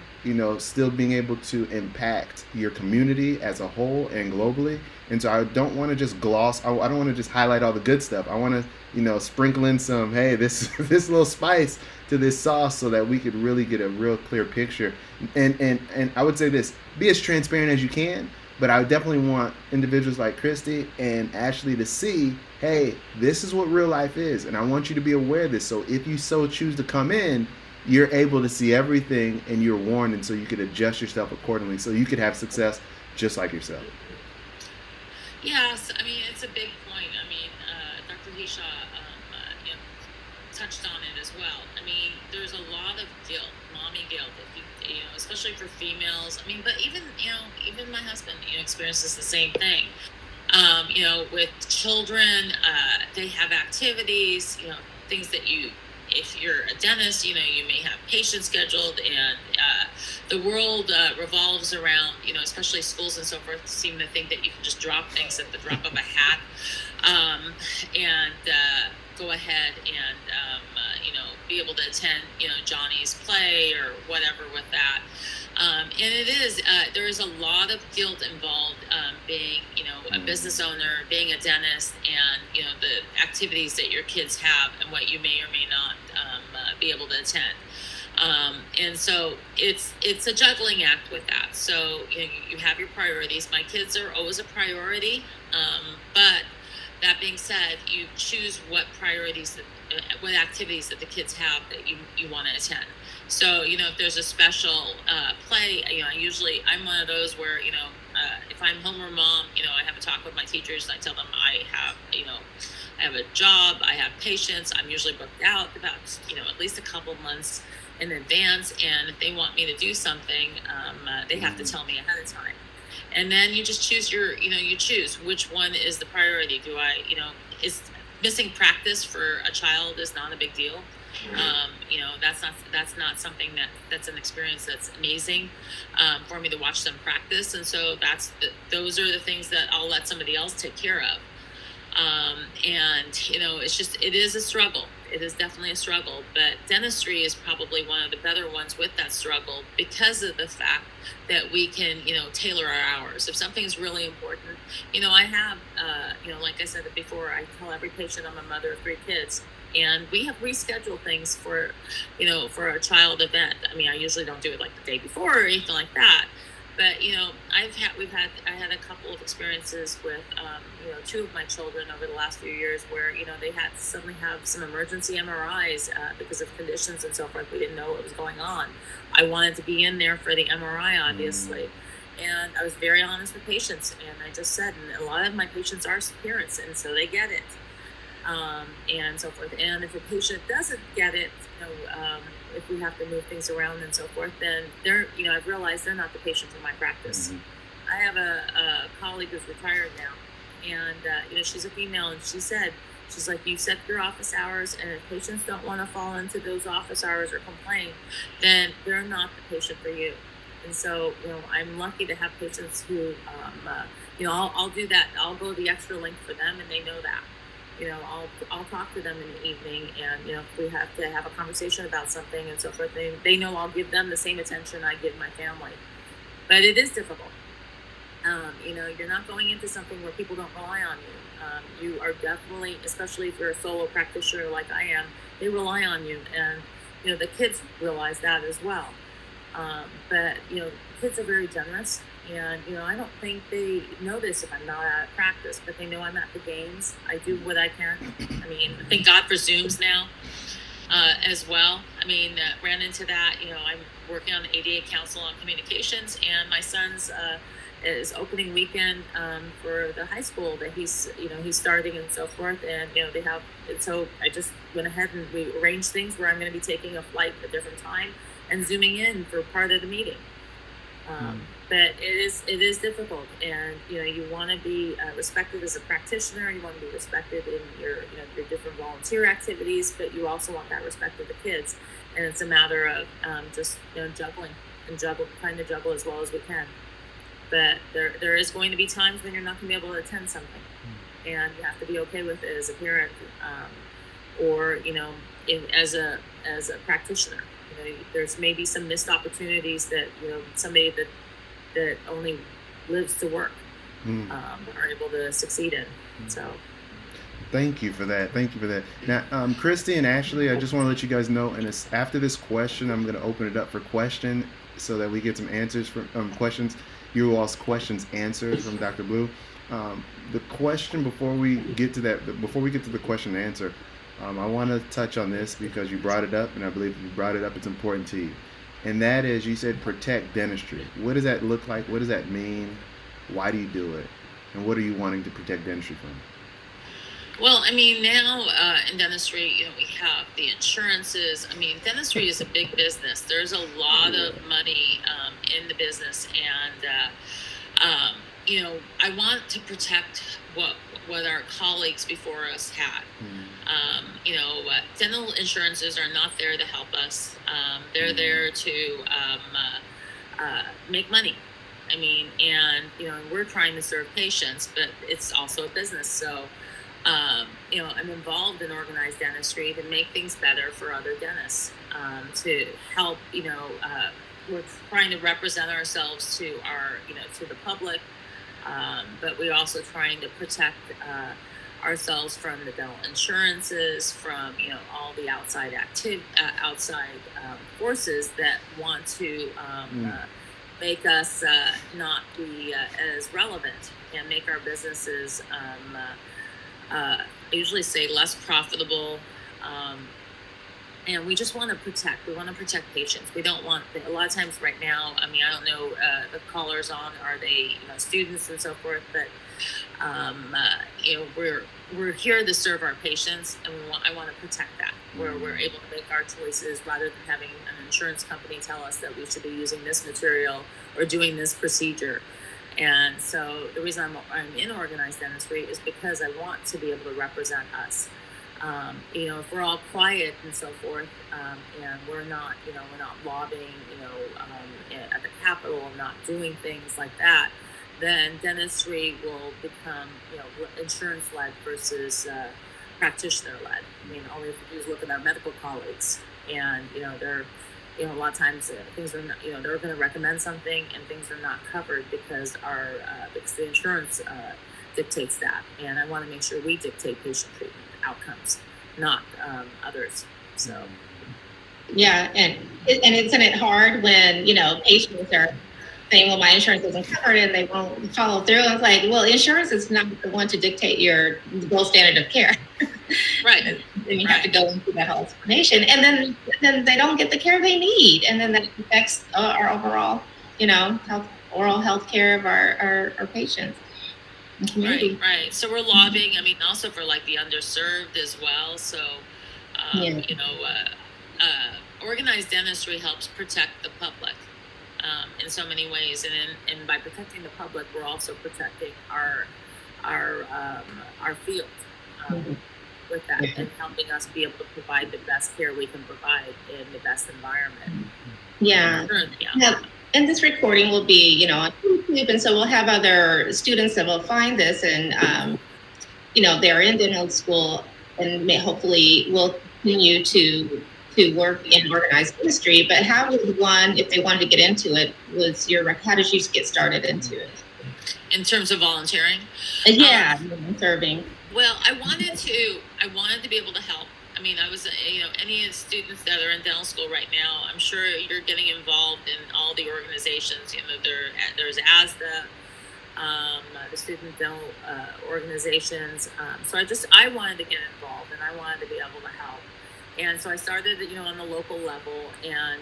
still being able to impact your community as a whole and globally. And so I don't want to just I don't want to just highlight all the good stuff. I want to, sprinkle in some, hey, this this little spice to this sauce, so that we could really get a real clear picture. And I would say this: be as transparent as you can, but I definitely want individuals like Christy and Ashley to see, hey, this is what real life is, and I want you to be aware of this. So if you so choose to come in, you're able to see everything, and you're warned, and so you could adjust yourself accordingly, so you could have success just like yourself. Yes, I mean, it's a big point. I mean, Dr. Hisha touched on it as well. I mean, there's a lot of guilt, mommy guilt, if you know, especially for females. I mean, but even my husband, experiences the same thing. With children, they have activities, things that if you're a dentist, you may have patients scheduled, and the world revolves around, especially schools and so forth, seem to think that you can just drop things at the drop of a hat, and go ahead and, be able to attend, Johnny's play or whatever with that. And it is, there is a lot of guilt involved, being, a business owner, being a dentist, and, the activities that your kids have and what you may or may not be able to attend. And so it's a juggling act with that. So, you have your priorities. My kids are always a priority. But that being said, you choose what what activities that the kids have that you want to attend. So, if there's a special play, I'm one of those where, if I'm home or mom, I have a talk with my teachers, and I tell them I have a job, I have patients, I'm usually booked out about, at least a couple months in advance. And if they want me to do something, they have to tell me ahead of time. And then you just choose you choose which one is the priority. Is missing practice for a child is not a big deal. That's not something that's an experience that's amazing for me to watch them practice. And so those are the things that I'll let somebody else take care of. And it is a struggle. It is definitely a struggle, but dentistry is probably one of the better ones with that struggle, because of the fact that we can, tailor our hours. If something's really important, I have, like I said before, I tell every patient I'm a mother of 3 kids, and we have rescheduled things for a child event. I mean, I usually don't do it like the day before or anything like that. But I had a couple of experiences with 2 of my children over the last few years where they had to suddenly have some emergency MRIs because of conditions and so forth. We didn't know what was going on. I wanted to be in there for the MRI, obviously, and I was very honest with patients, and I just said, and a lot of my patients are parents, and so they get it, and so forth. And if a patient doesn't get it, if we have to move things around and so forth, then I've realized they're not the patient in my practice. I have a colleague who's retired now, and she's a female, and she's like, you set your office hours, and if patients don't want to fall into those office hours or complain, then they're not the patient for you. And so, I'm lucky to have patients who, I'll do that. I'll go the extra length for them, and they know that. I'll talk to them in the evening, and if we have to have a conversation about something and so forth, they know I'll give them the same attention I give my family. But it is difficult. You're not going into something where people don't rely on you. You are definitely, especially if you're a solo practitioner like I am, they rely on you, and the kids realize that as well. But kids are very generous. And, I don't think they notice if I'm not at practice, but they know I'm at the games. I do what I can. I mean, thank God for Zooms now as well. I mean, ran into that. I'm working on the ADA Council on Communications, and my son's is opening weekend for the high school that he's starting and so forth, and they have. And so I just went ahead and we arranged things where I'm going to be taking a flight at a different time and zooming in for part of the meeting. But it is difficult, and you want to be respected as a practitioner. You want to be respected in your your different volunteer activities, but you also want that respect of the kids. And it's a matter of just juggling and trying to juggle as well as we can. But there is going to be times when you're not going to be able to attend something, and you have to be okay with it as a parent, or as a practitioner. There's maybe some missed opportunities that somebody that only lives to work are able to succeed in. So thank you for that. Now, Christy and Ashley, I just want to let you guys know, and after this question, I'm going to open it up for question so that we get some answers from questions. You all's questions answered from Dr. Blue. The question before we get to the question and answer, I want to touch on this because you brought it up, and I believe you brought it up. It's important to you, and that is, you said protect dentistry. What does that look like? What does that mean? Why do you do it? And what are you wanting to protect dentistry from? Well, I mean, now in dentistry, we have the insurances. I mean, dentistry is a big business. There's a lot of money in the business, and I want to protect what our colleagues before us had. Dental insurances are not there to help us. They're there to make money. I mean, and we're trying to serve patients, but it's also a business. So I'm involved in organized dentistry to make things better for other dentists, to help, we're trying to represent ourselves to to the public, but we're also trying to protect ourselves from the dental insurances, from, all the outside forces that want to make us not be as relevant and make our businesses I usually say less profitable, and we just want to protect. We want to protect patients. We don't want a lot of times right now. I mean, I don't know the callers on, are they students and so forth, but we're here to serve our patients, and I want to protect that, where we're able to make our choices rather than having an insurance company tell us that we should be using this material or doing this procedure. And so the reason I'm in organized dentistry is because I want to be able to represent us. If we're all quiet and so forth, and we're not lobbying, at the Capitol and not doing things like that, then dentistry will become, insurance-led versus practitioner-led. I mean, all we have to do is look at our medical colleagues, and they're a lot of times things are not, they're going to recommend something and things are not covered because because the insurance dictates that. And I want to make sure we dictate patient treatment outcomes, not others. So. Yeah, and isn't it hard when patients are saying, well, my insurance isn't covered, and they won't follow through? It's like, well, insurance is not the one to dictate your gold standard of care. Right. And you have to go into that whole explanation, and then they don't get the care they need, and then that affects our overall, oral health care of our patients and community. Right. So we're lobbying. I mean, also for like the underserved as well. So, organized dentistry helps protect the public in so many ways, and by protecting the public, we're also protecting our field. With that, and helping us be able to provide the best care we can provide in the best environment. Yeah. And this recording will be, on YouTube, and so we'll have other students that will find this, and they're in dental school, and hopefully will continue to work in organized dentistry. But how would one, if they wanted to get into it, how did you get started into it? In terms of volunteering? Yeah, serving. Well, I wanted to be able to help. I mean, I was, any students that are in dental school right now, I'm sure you're getting involved in all the organizations. There's ASDA, the student dental organizations. So I wanted to get involved, and I wanted to be able to help. And so I started, on the local level, and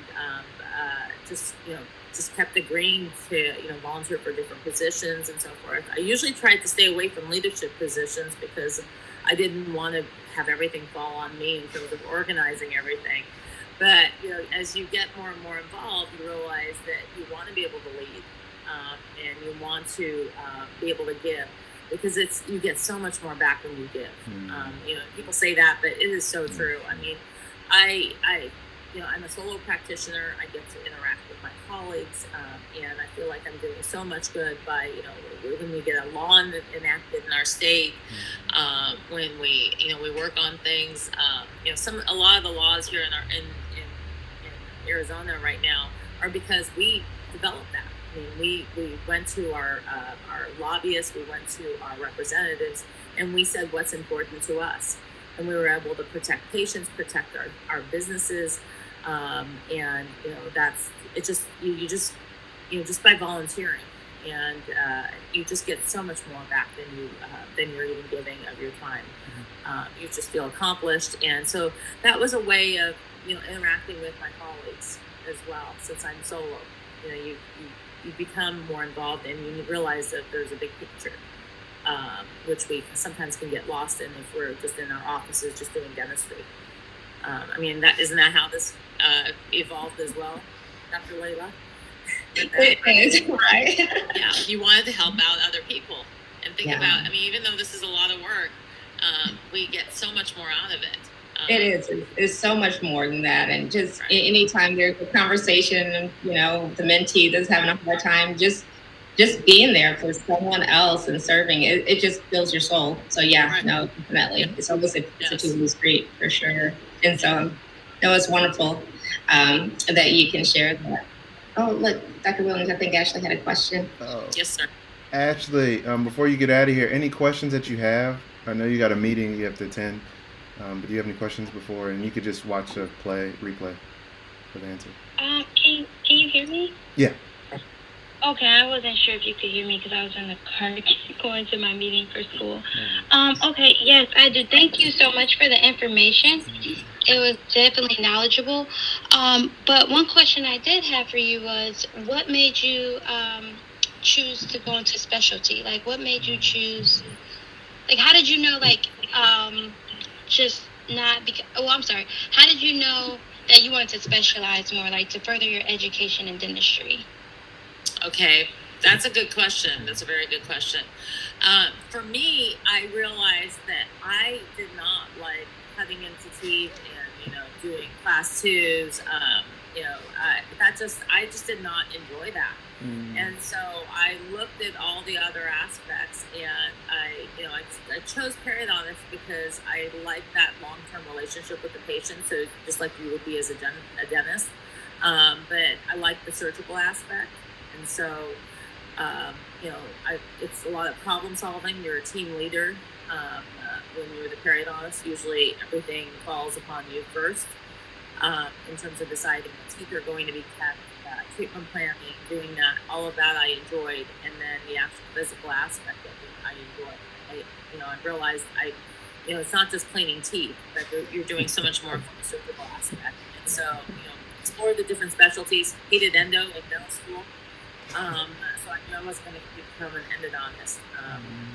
just kept agreeing to, volunteer for different positions and so forth. I usually tried to stay away from leadership positions because I didn't want to have everything fall on me in terms of organizing everything. But, as you get more and more involved, you realize that you want to be able to lead, and you want to be able to give, because you get so much more back when you give. People say that, but it is so true. I mean, I'm a solo practitioner. I get to interact with my colleagues, and I feel like I'm doing so much good by, when we get a law enacted in our state, when we work on things, a lot of the laws here in Arizona right now are because we developed that. I mean, we went to our lobbyists, we went to our representatives, and we said what's important to us. And we were able to protect patients, protect our businesses, and that's it. Just by volunteering, and you just get so much more back than you're even giving of your time. You just feel accomplished, and so that was a way of interacting with my colleagues as well. Since I'm solo, you become more involved, and you realize that there's a big picture, which we sometimes can get lost in if we're just in our offices just doing dentistry. I mean, isn't that how this evolved as well, Dr. Layla? It is, right? Yeah, you wanted to help out other people and think about, I mean, even though this is a lot of work, we get so much more out of it. It is. It's so much more than that. And just anytime there's a conversation, the mentee that's having a hard time, just being there for someone else and serving, it just fills your soul. So no, definitely. It's almost a two-way street for sure. And so it's wonderful that you can share that. Oh, look, Dr. Williams, I think Ashley had a question. Oh. Yes, sir. Ashley, before you get out of here, any questions that you have? I know you got a meeting you have to attend, but do you have any questions before? And you could just watch a replay for the answer. Can you hear me? Yeah. Okay, I wasn't sure if you could hear me because I was in the car going to my meeting for school. Okay, yes, I do. Thank you so much for the information. It was definitely knowledgeable. But one question I did have for you was, what made you choose to go into specialty? Like, what made you choose? Like, how did you know? Like, just not because. Oh, I'm sorry. How did you know that you wanted to specialize more, like to further your education in dentistry? Okay, that's a good question. That's a very good question. For me, I realized that I did not like cutting into teeth and doing class 2s. I just did not enjoy that. And so I looked at all the other aspects, and I chose periodontics because I like that long-term relationship with the patient. So just like you would be as a dentist, but I like the surgical aspect. And so, it's a lot of problem solving. You're a team leader. When you're the periodontist, usually everything falls upon you first, in terms of deciding what teeth are going to be kept, treatment planning, doing that. All of that I enjoyed, and then the actual physical aspect of it I enjoyed. I realized it's not just cleaning teeth, but you're doing so much more from the surgical aspect. And so, explore the different specialties. Hated endo in dental school. So I knew I wasn't going to become an endodontist.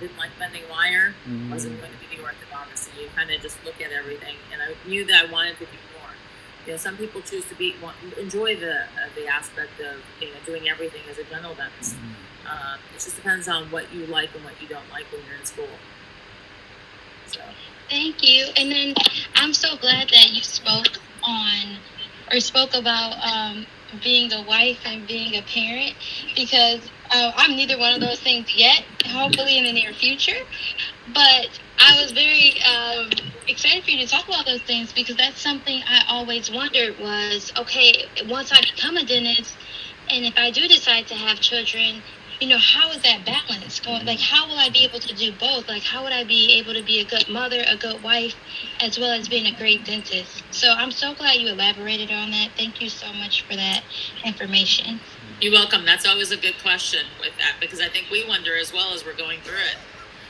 Didn't like bending wire. Wasn't going to be the orthodontist. So you kind of just look at everything, and I knew that I wanted to do more. Some people choose to enjoy the aspect of doing everything as a general dentist. It just depends on what you like and what you don't like when you're in school. So. Thank you. And then I'm so glad that you spoke about being a wife and being a parent, because I'm neither one of those things yet, hopefully in the near future. But I was very excited for you to talk about those things, because that's something I always wondered was, okay, once I become a dentist, and if I do decide to have children, how is that balance going? Like, how will I be able to do both? Like, how would I be able to be a good mother, a good wife, as well as being a great dentist? So I'm so glad you elaborated on that. Thank you so much for that information. You're welcome. That's always a good question with that, because I think we wonder as well as we're going through it.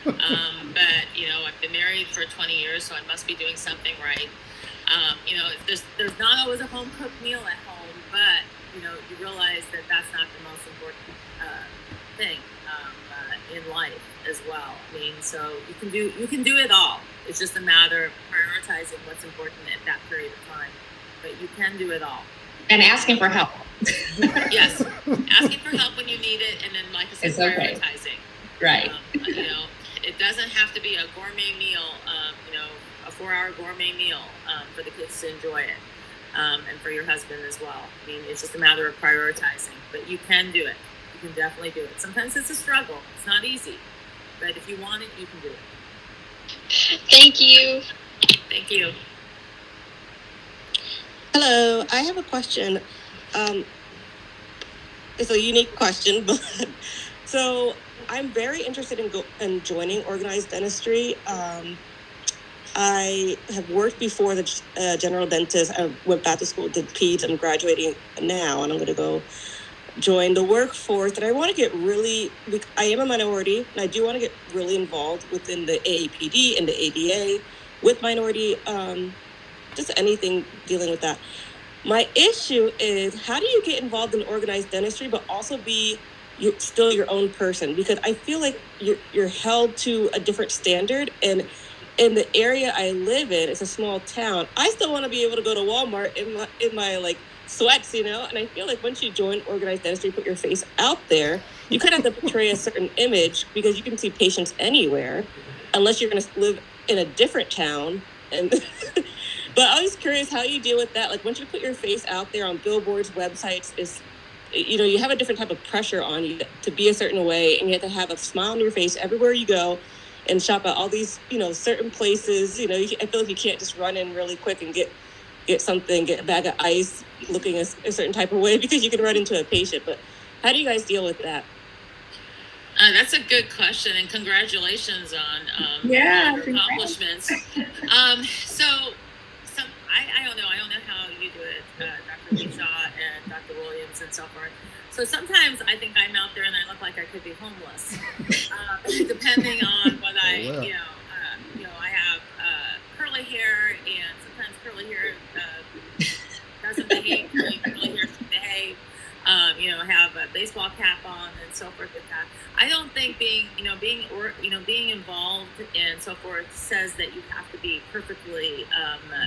But I've been married for 20 years, so I must be doing something right. There's not always a home cooked meal at home, but you realize that that's not the most important thing in life as well. I mean, so you can do it all. It's just a matter of prioritizing what's important at that period of time. But you can do it all. And asking for help. Yes, asking for help when you need it, and then, like I said, prioritizing. Right. It doesn't have to be a gourmet meal. A 4-hour gourmet meal for the kids to enjoy it, and for your husband as well. I mean, it's just a matter of prioritizing. But you can do it. You can definitely do it. Sometimes it's a struggle. It's not easy, but if you want it, you can do it. Thank you. Thank you. Hello, I have a question. It's a unique question, but so I'm very interested in joining organized dentistry. I have worked before the general dentist. I went back to school, did peds. I'm graduating now, and I'm going to go join the workforce. And I want to get I am a minority, and I do want to get really involved within the AAPD and the ADA with minority, just anything dealing with that. My issue is, how do you get involved in organized dentistry, but also be still your own person? Because I feel like you're held to a different standard. And in the area I live in, it's a small town. I still want to be able to go to Walmart in my like sweats, And I feel like once you join organized dentistry, put your face out there, you kind of have to portray a certain image, because you can see patients anywhere, unless you're going to live in a different town. And but I was curious how you deal with that. Like, once you put your face out there on billboards, websites, you have a different type of pressure on you to be a certain way, and you have to have a smile on your face everywhere you go, and shop at all these, certain places. I feel like you can't just run in really quick and get a bag of ice looking a certain type of way, because you can run into a patient. But how do you guys deal with that? That's a good question, and congratulations on your accomplishments. I don't know. I don't know how you do it, Dr. Lee Shaw and Dr. Williams and so forth. So sometimes I think I'm out there and I look like I could be homeless, depending on what I have curly hair, and sometimes curly hair doesn't behave. Curly hair should behave. Have a baseball cap on and so forth with that. I don't think being involved and so forth says that you have to be perfectly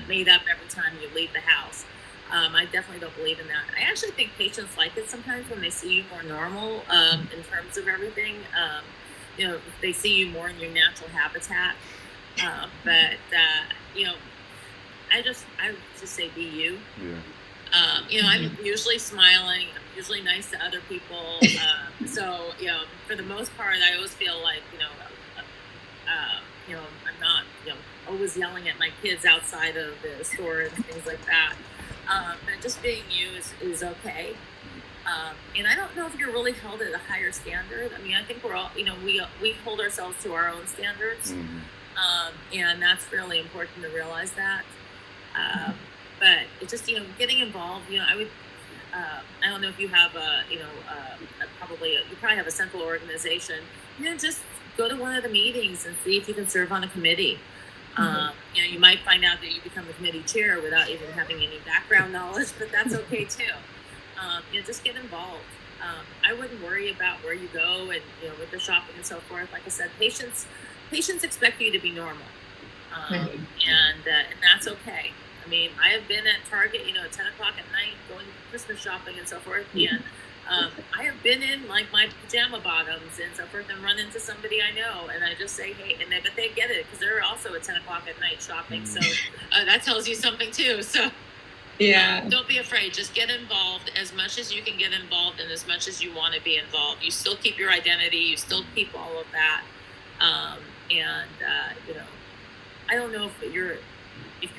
made up every time you leave the house. I definitely don't believe in that. I actually think patients like it sometimes when they see you more normal in terms of everything. They see you more in your natural habitat. I would just say be you. Yeah. I'm usually smiling. I'm usually nice to other people. So for the most part, I always feel like I'm not always yelling at my kids outside of the store and things like that. But just being you is okay. And I don't know if you're really held at a higher standard. I mean, I think we're all we hold ourselves to our own standards, and that's really important to realize that. But it's just getting involved. I would. I don't know if you have you probably have a central organization. Just go to one of the meetings and see if you can serve on a committee. You might find out that you become the committee chair without even having any background knowledge, but that's okay too. Just get involved. I wouldn't worry about where you go and with the shopping and so forth. Like I said, patients expect you to be normal, and that's okay. I mean, I have been at Target, at 10 o'clock at night, going Christmas shopping and so forth. And I have been in like my pajama bottoms and so forth and run into somebody I know. And I just say, hey, but they get it because they're also at 10 o'clock at night shopping. So that tells you something too. So don't be afraid. Just get involved as much as you can get involved and as much as you want to be involved. You still keep your identity. You still keep all of that. I don't know if you're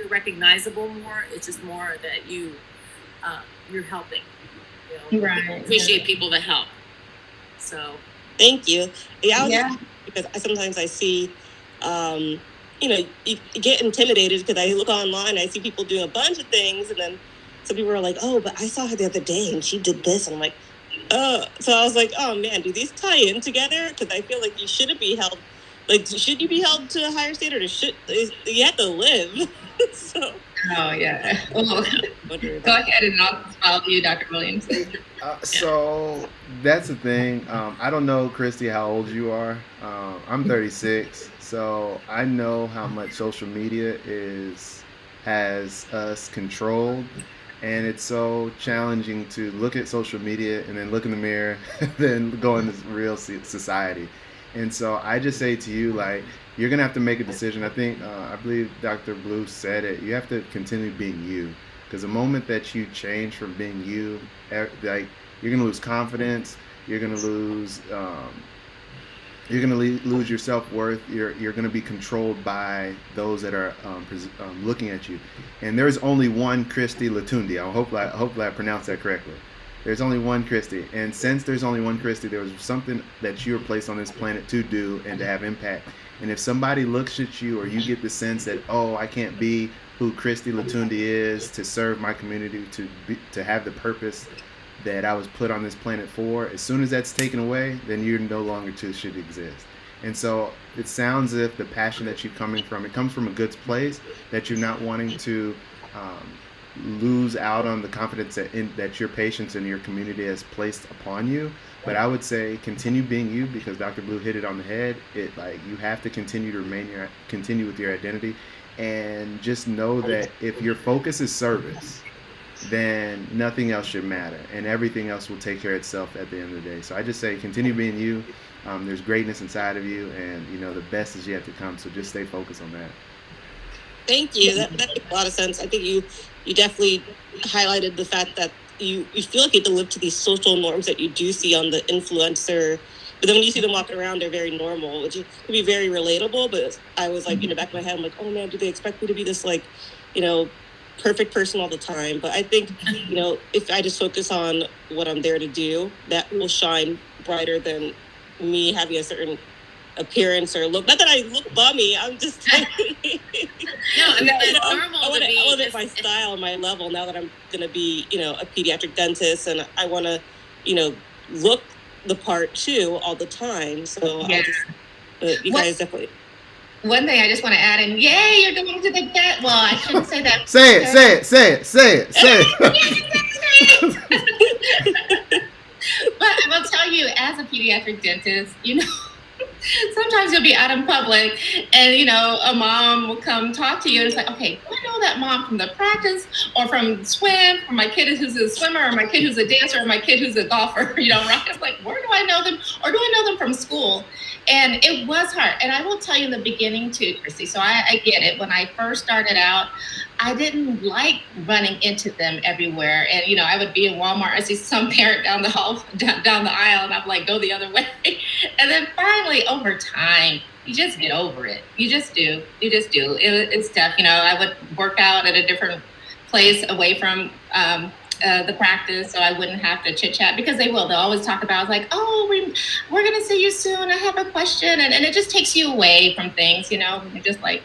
recognizable more. It's just more that you're helping. Right. Appreciate people that help. So thank you. Because sometimes I see you get intimidated because I look online, I see people doing a bunch of things, and then some people are like, oh, but I saw her the other day and she did this, and I'm like, oh. So I was like, oh man, do these tie in together? Because I feel like you shouldn't be held like, should you be held to a higher standard, or you have to live? So. Oh yeah. Well, go ahead, and I'll follow you, Dr. Williams. So that's the thing. I don't know, Christy, how old you are. I'm 36, so I know how much social media has us controlled, and it's so challenging to look at social media and then look in the mirror, then go into real society. And so I just say to you, like, you're gonna have to make a decision. I believe Dr. Blue said it. You have to continue being you, because the moment that you change from being you, like, you're gonna lose confidence. You're gonna lose. Lose your self-worth. You're going to be controlled by those that are looking at you. And there's only one Christy Latundi. I hope I pronounced that correctly. There's only one Christy. And since there's only one Christy, there was something that you were placed on this planet to do and to have impact. And if somebody looks at you, or you get the sense that, oh, I can't be who Christy Latundi is to serve my community, to have the purpose that I was put on this planet for, as soon as that's taken away, then you no longer should exist. And so it sounds as if the passion that you're coming from, it comes from a good place, that you're not wanting to lose out on the confidence that your patients and your community has placed upon you. But I would say continue being you, because Dr. Blue hit it on the head. You have to continue to continue with your identity, and just know that if your focus is service, then nothing else should matter, and everything else will take care of itself at the end of the day. So I just say continue being you. There's greatness inside of you, and the best is yet to come. So just stay focused on that. Thank you. That makes a lot of sense. I think you definitely highlighted the fact that you feel like you have to live to these social norms that you do see on the influencer, but then when you see them walking around, they're very normal, which can be very relatable. But I was like, in the back of my head, I'm like, oh man, do they expect me to be this, like, perfect person all the time? But I think, if I just focus on what I'm there to do, that will shine brighter than me having a certain appearance or look. Not that I look bummy, I'm just no, it's normal. I want to elevate my style and my level now that I'm going to be, a pediatric dentist, and I want to, look the part too all the time. So yeah. You guys definitely. One thing I just want to add in, yay, you're going to the vet. Well, I shouldn't say that. Say it. But I will tell you, as a pediatric dentist, sometimes you'll be out in public and, a mom will come talk to you, and it's like, okay, do I know that mom from the practice, or from swim, or my kid who's a swimmer, or my kid who's a dancer, or my kid who's a golfer, right? It's like, where do I know them? Or do I know them from school? And it was hard. And I will tell you in the beginning too, Christy, so I get it. When I first started out, I didn't like running into them everywhere. And, I would be in Walmart, I see some parent down the hall, down the aisle, and I'm like, go the other way. And then finally, over time, you just get over it. You just do. It's tough. I would work out at a different place away from the practice, so I wouldn't have to chit chat, because they'll always talk about, like, oh, we're going to see you soon. I have a question. And it just takes you away from things, You're just like,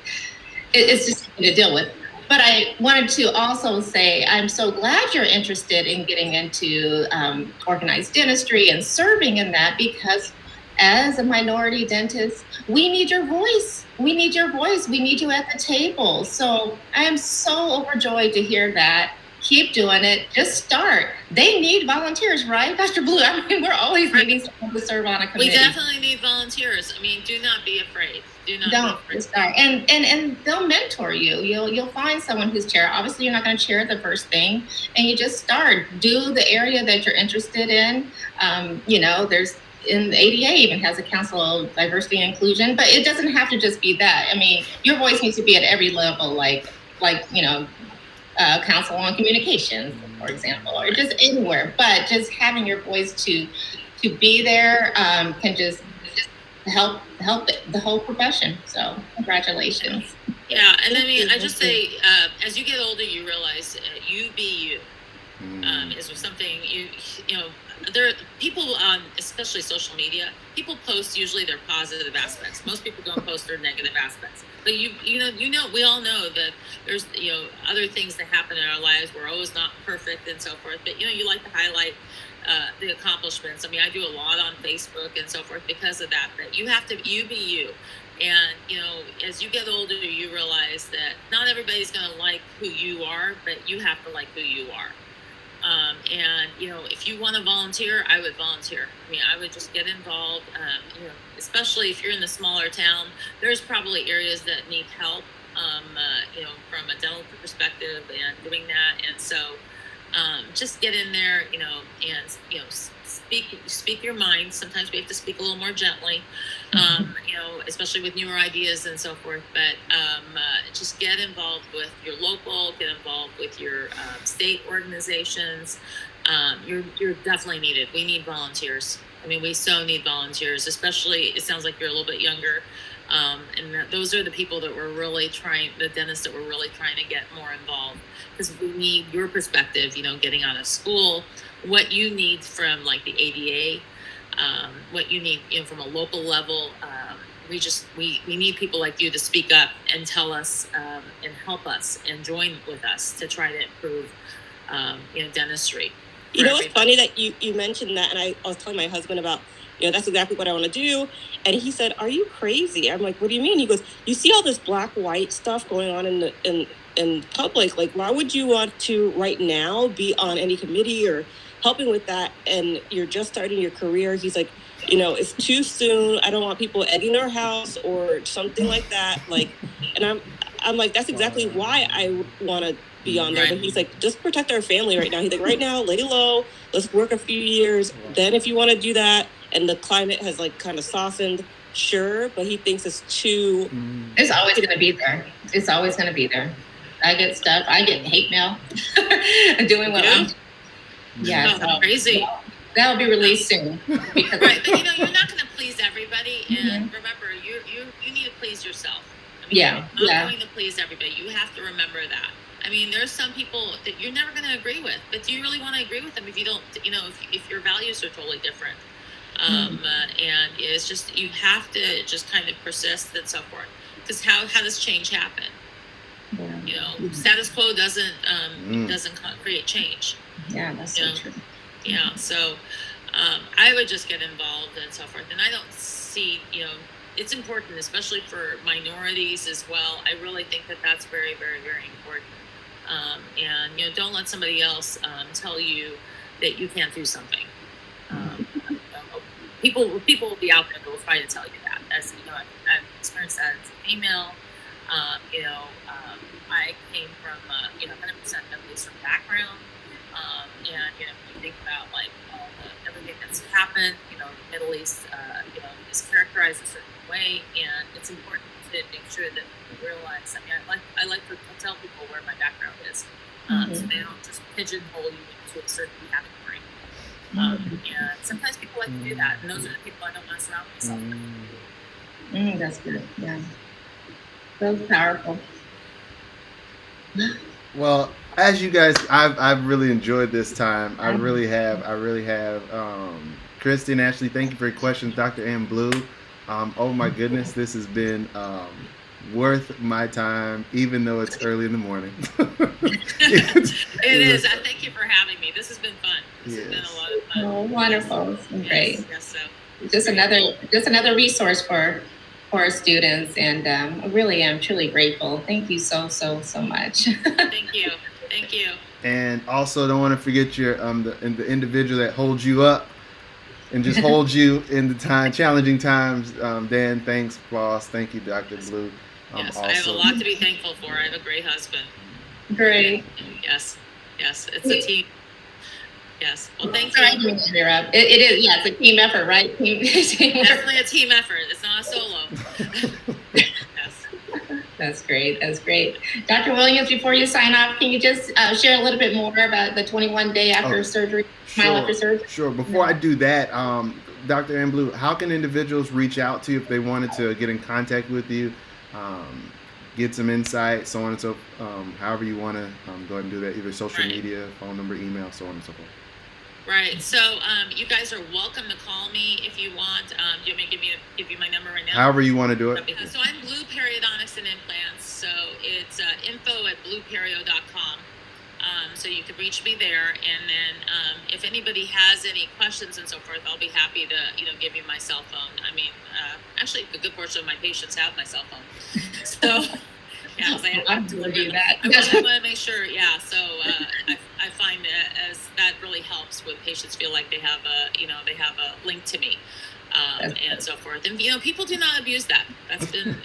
it's just something to deal with. But I wanted to also say, I'm so glad you're interested in getting into organized dentistry and serving in that, because as a minority dentist, we need your voice. We need you at the table. So I am so overjoyed to hear that. Keep doing it. Just start. They need volunteers, right, Dr. Blue? We're always needing someone to serve on a committee. We definitely need volunteers. Do not be afraid. Don't start. And they'll mentor you. You'll find someone who's chair. Obviously, you're not going to chair the first thing, and you just start. Do the area that you're interested in. There's in the ADA even has a council of diversity and inclusion, but it doesn't have to just be that. Your voice needs to be at every level, like council on communications, for example, or just anywhere. But just having your voice to be there can just help the whole profession. So congratulations. Yeah, and I just say, as you get older, you realize you be you. Is something there are people on, especially social media, people post usually their positive aspects. Most people don't post their negative aspects. But we all know that there's other things that happen in our lives. We're always not perfect and so forth. But you like to highlight the accomplishments. I mean, I do a lot on Facebook and so forth because of that. But you have to be you. And, as you get older, you realize that not everybody's going to like who you are, but you have to like who you are. And, if you want to volunteer, I would volunteer. I mean, I would just get involved, especially if you're in the smaller town. There's probably areas that need help, from a dental perspective and doing that. And so just get in there, and, speak your mind. Sometimes we have to speak a little more gently, especially with newer ideas and so forth. But just get involved with your local, get involved with your state organizations. You're definitely needed. We need volunteers. I mean, we so need volunteers, especially, it sounds like you're a little bit younger. And those are the people that we're really the dentists that we're really trying to get more involved, because we need your perspective, getting out of school, what you need from like the ADA, what you need, from a local level. We need people like you to speak up and tell us, and help us and join with us to try to improve, dentistry. It's funny that you mentioned that, and I was telling my husband about, that's exactly what I want to do. And he said, "Are you crazy?" I'm like, "What do you mean?" He goes, "You see all this black-white stuff going on in public. Like, why would you want to right now be on any committee or helping with that? And you're just starting your career." He's like, "It's too soon. I don't want people egging our house or something like that." Like, and I'm like, that's exactly why I want to be on there. Right. But he's like, just protect our family right now. He's like, right now, lay low. Let's work a few years. Then if you want to do that, and the climate has like kind of softened, sure. But he thinks it's too. It's always going to be there. It's always going to be there. I get stuff. I get hate mail doing what I'm doing. Yeah, so crazy. That'll be released soon. Right, but you're not going to please everybody, and remember, you need to please yourself. I mean, you're not going to please everybody. You have to remember that. I mean, there's some people that you're never going to agree with, but do you really want to agree with them if you don't? If your values are totally different, and it's just, you have to just kind of persist and so forth. Because how does change happen? Status quo doesn't create change. Yeah, that's so true. Yeah, so I would just get involved and so forth. And I don't see, it's important, especially for minorities as well. I really think that that's very, very, very important. And don't let somebody else tell you that you can't do something. People will be out there that will try to tell you that. As I've experienced that as a female. I came from 100% Middle Eastern background, and you think about like everything that's happened. The Middle East, is characterized a certain way, and it's important to make sure that people realize. I mean, I like to tell people where my background is, so they don't just pigeonhole you into a certain category. And sometimes people like to do that, and those are the people I don't want to surround myself with. That's good. Yeah, so powerful. Well, as you guys, I've really enjoyed this time. I really have. Christy and Ashley, thank you for your questions. Dr. Ann Blue, oh my goodness, this has been worth my time, even though it's early in the morning. It is. I thank you for having me. This has been fun. This has been a lot of fun. Oh, wonderful. It's been great. Yes, so. Just another resource for our students, and I really am truly grateful. Thank you so much. Thank you. And also, don't want to forget your the individual that holds you up and just holds you in the challenging times. Dan, thanks, boss. Thank you, Dr. Blue. Yes, I have a lot to be thankful for. I have a great husband. Great. Yes, it's a team. Yes. Well, thank you. It is. Yeah, it's a team effort, right? Definitely a team effort. It's not a solo. Yes. That's great. Dr. Williams, before you sign off, can you just share a little bit more about the 21-day after surgery, smile after surgery? Sure. Before I do that, Dr. Ann Blue, how can individuals reach out to you if they wanted to get in contact with you, get some insight, so on and so however you want to go ahead and do that, either social media, phone number, email, so on and so forth. Right. So you guys are welcome to call me if you want. Do you want me to give you my number right now? However you want to do it. So I'm Blue Periodontics and Implants. So it's info@blueperio.com. So so you can reach me there. And then if anybody has any questions and so forth, I'll be happy to give you my cell phone. I mean, actually, a good portion of my patients have my cell phone, so. Yeah, I do that. I want to make sure. Yeah, so I find as that really helps when patients feel like they have a link to me, and so forth. And people do not abuse that. That's been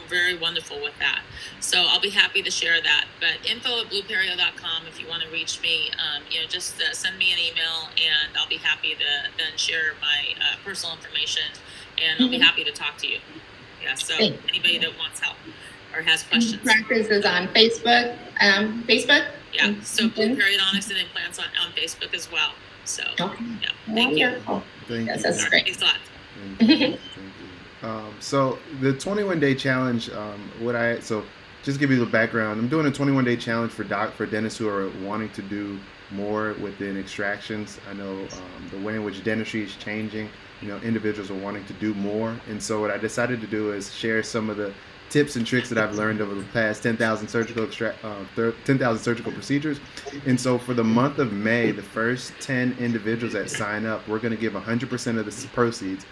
very wonderful with that. So I'll be happy to share that. But info@blueperio.com if you want to reach me. Just send me an email, and I'll be happy to then share my personal information, and I'll be happy to talk to you. Yeah. So anybody that wants help or has questions. Practice is on Facebook. Yeah, so Blue Periodontics and Implants on Facebook as well. So, yeah, thank you. Thank you. That's great. Thanks a lot. Thank you. So the 21-day challenge, just give you the background. I'm doing a 21-day challenge for dentists who are wanting to do more within extractions. I know the way in which dentistry is changing. Individuals are wanting to do more, and so what I decided to do is share some of the tips and tricks that I've learned over the past 10,000 surgical procedures. And so for the month of May, the first 10 individuals that sign up, we're going to give 100% of the proceeds,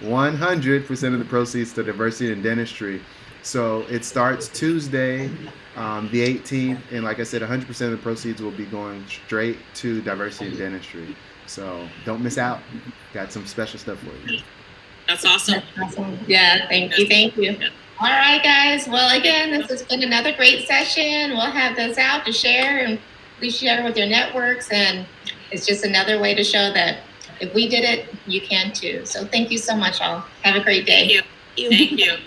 100% of the proceeds to Diversity in Dentistry. So it starts Tuesday, the 18th, and like I said, 100% of the proceeds will be going straight to Diversity in Dentistry. So don't miss out. Got some special stuff for you. That's awesome. That's awesome. Yeah, thank you. Yeah. All right, guys. Well, again, this has been another great session. We'll have this out to share, and please share with your networks. And it's just another way to show that if we did it, you can too. So thank you so much, all. Have a great day. Thank you. Thank you.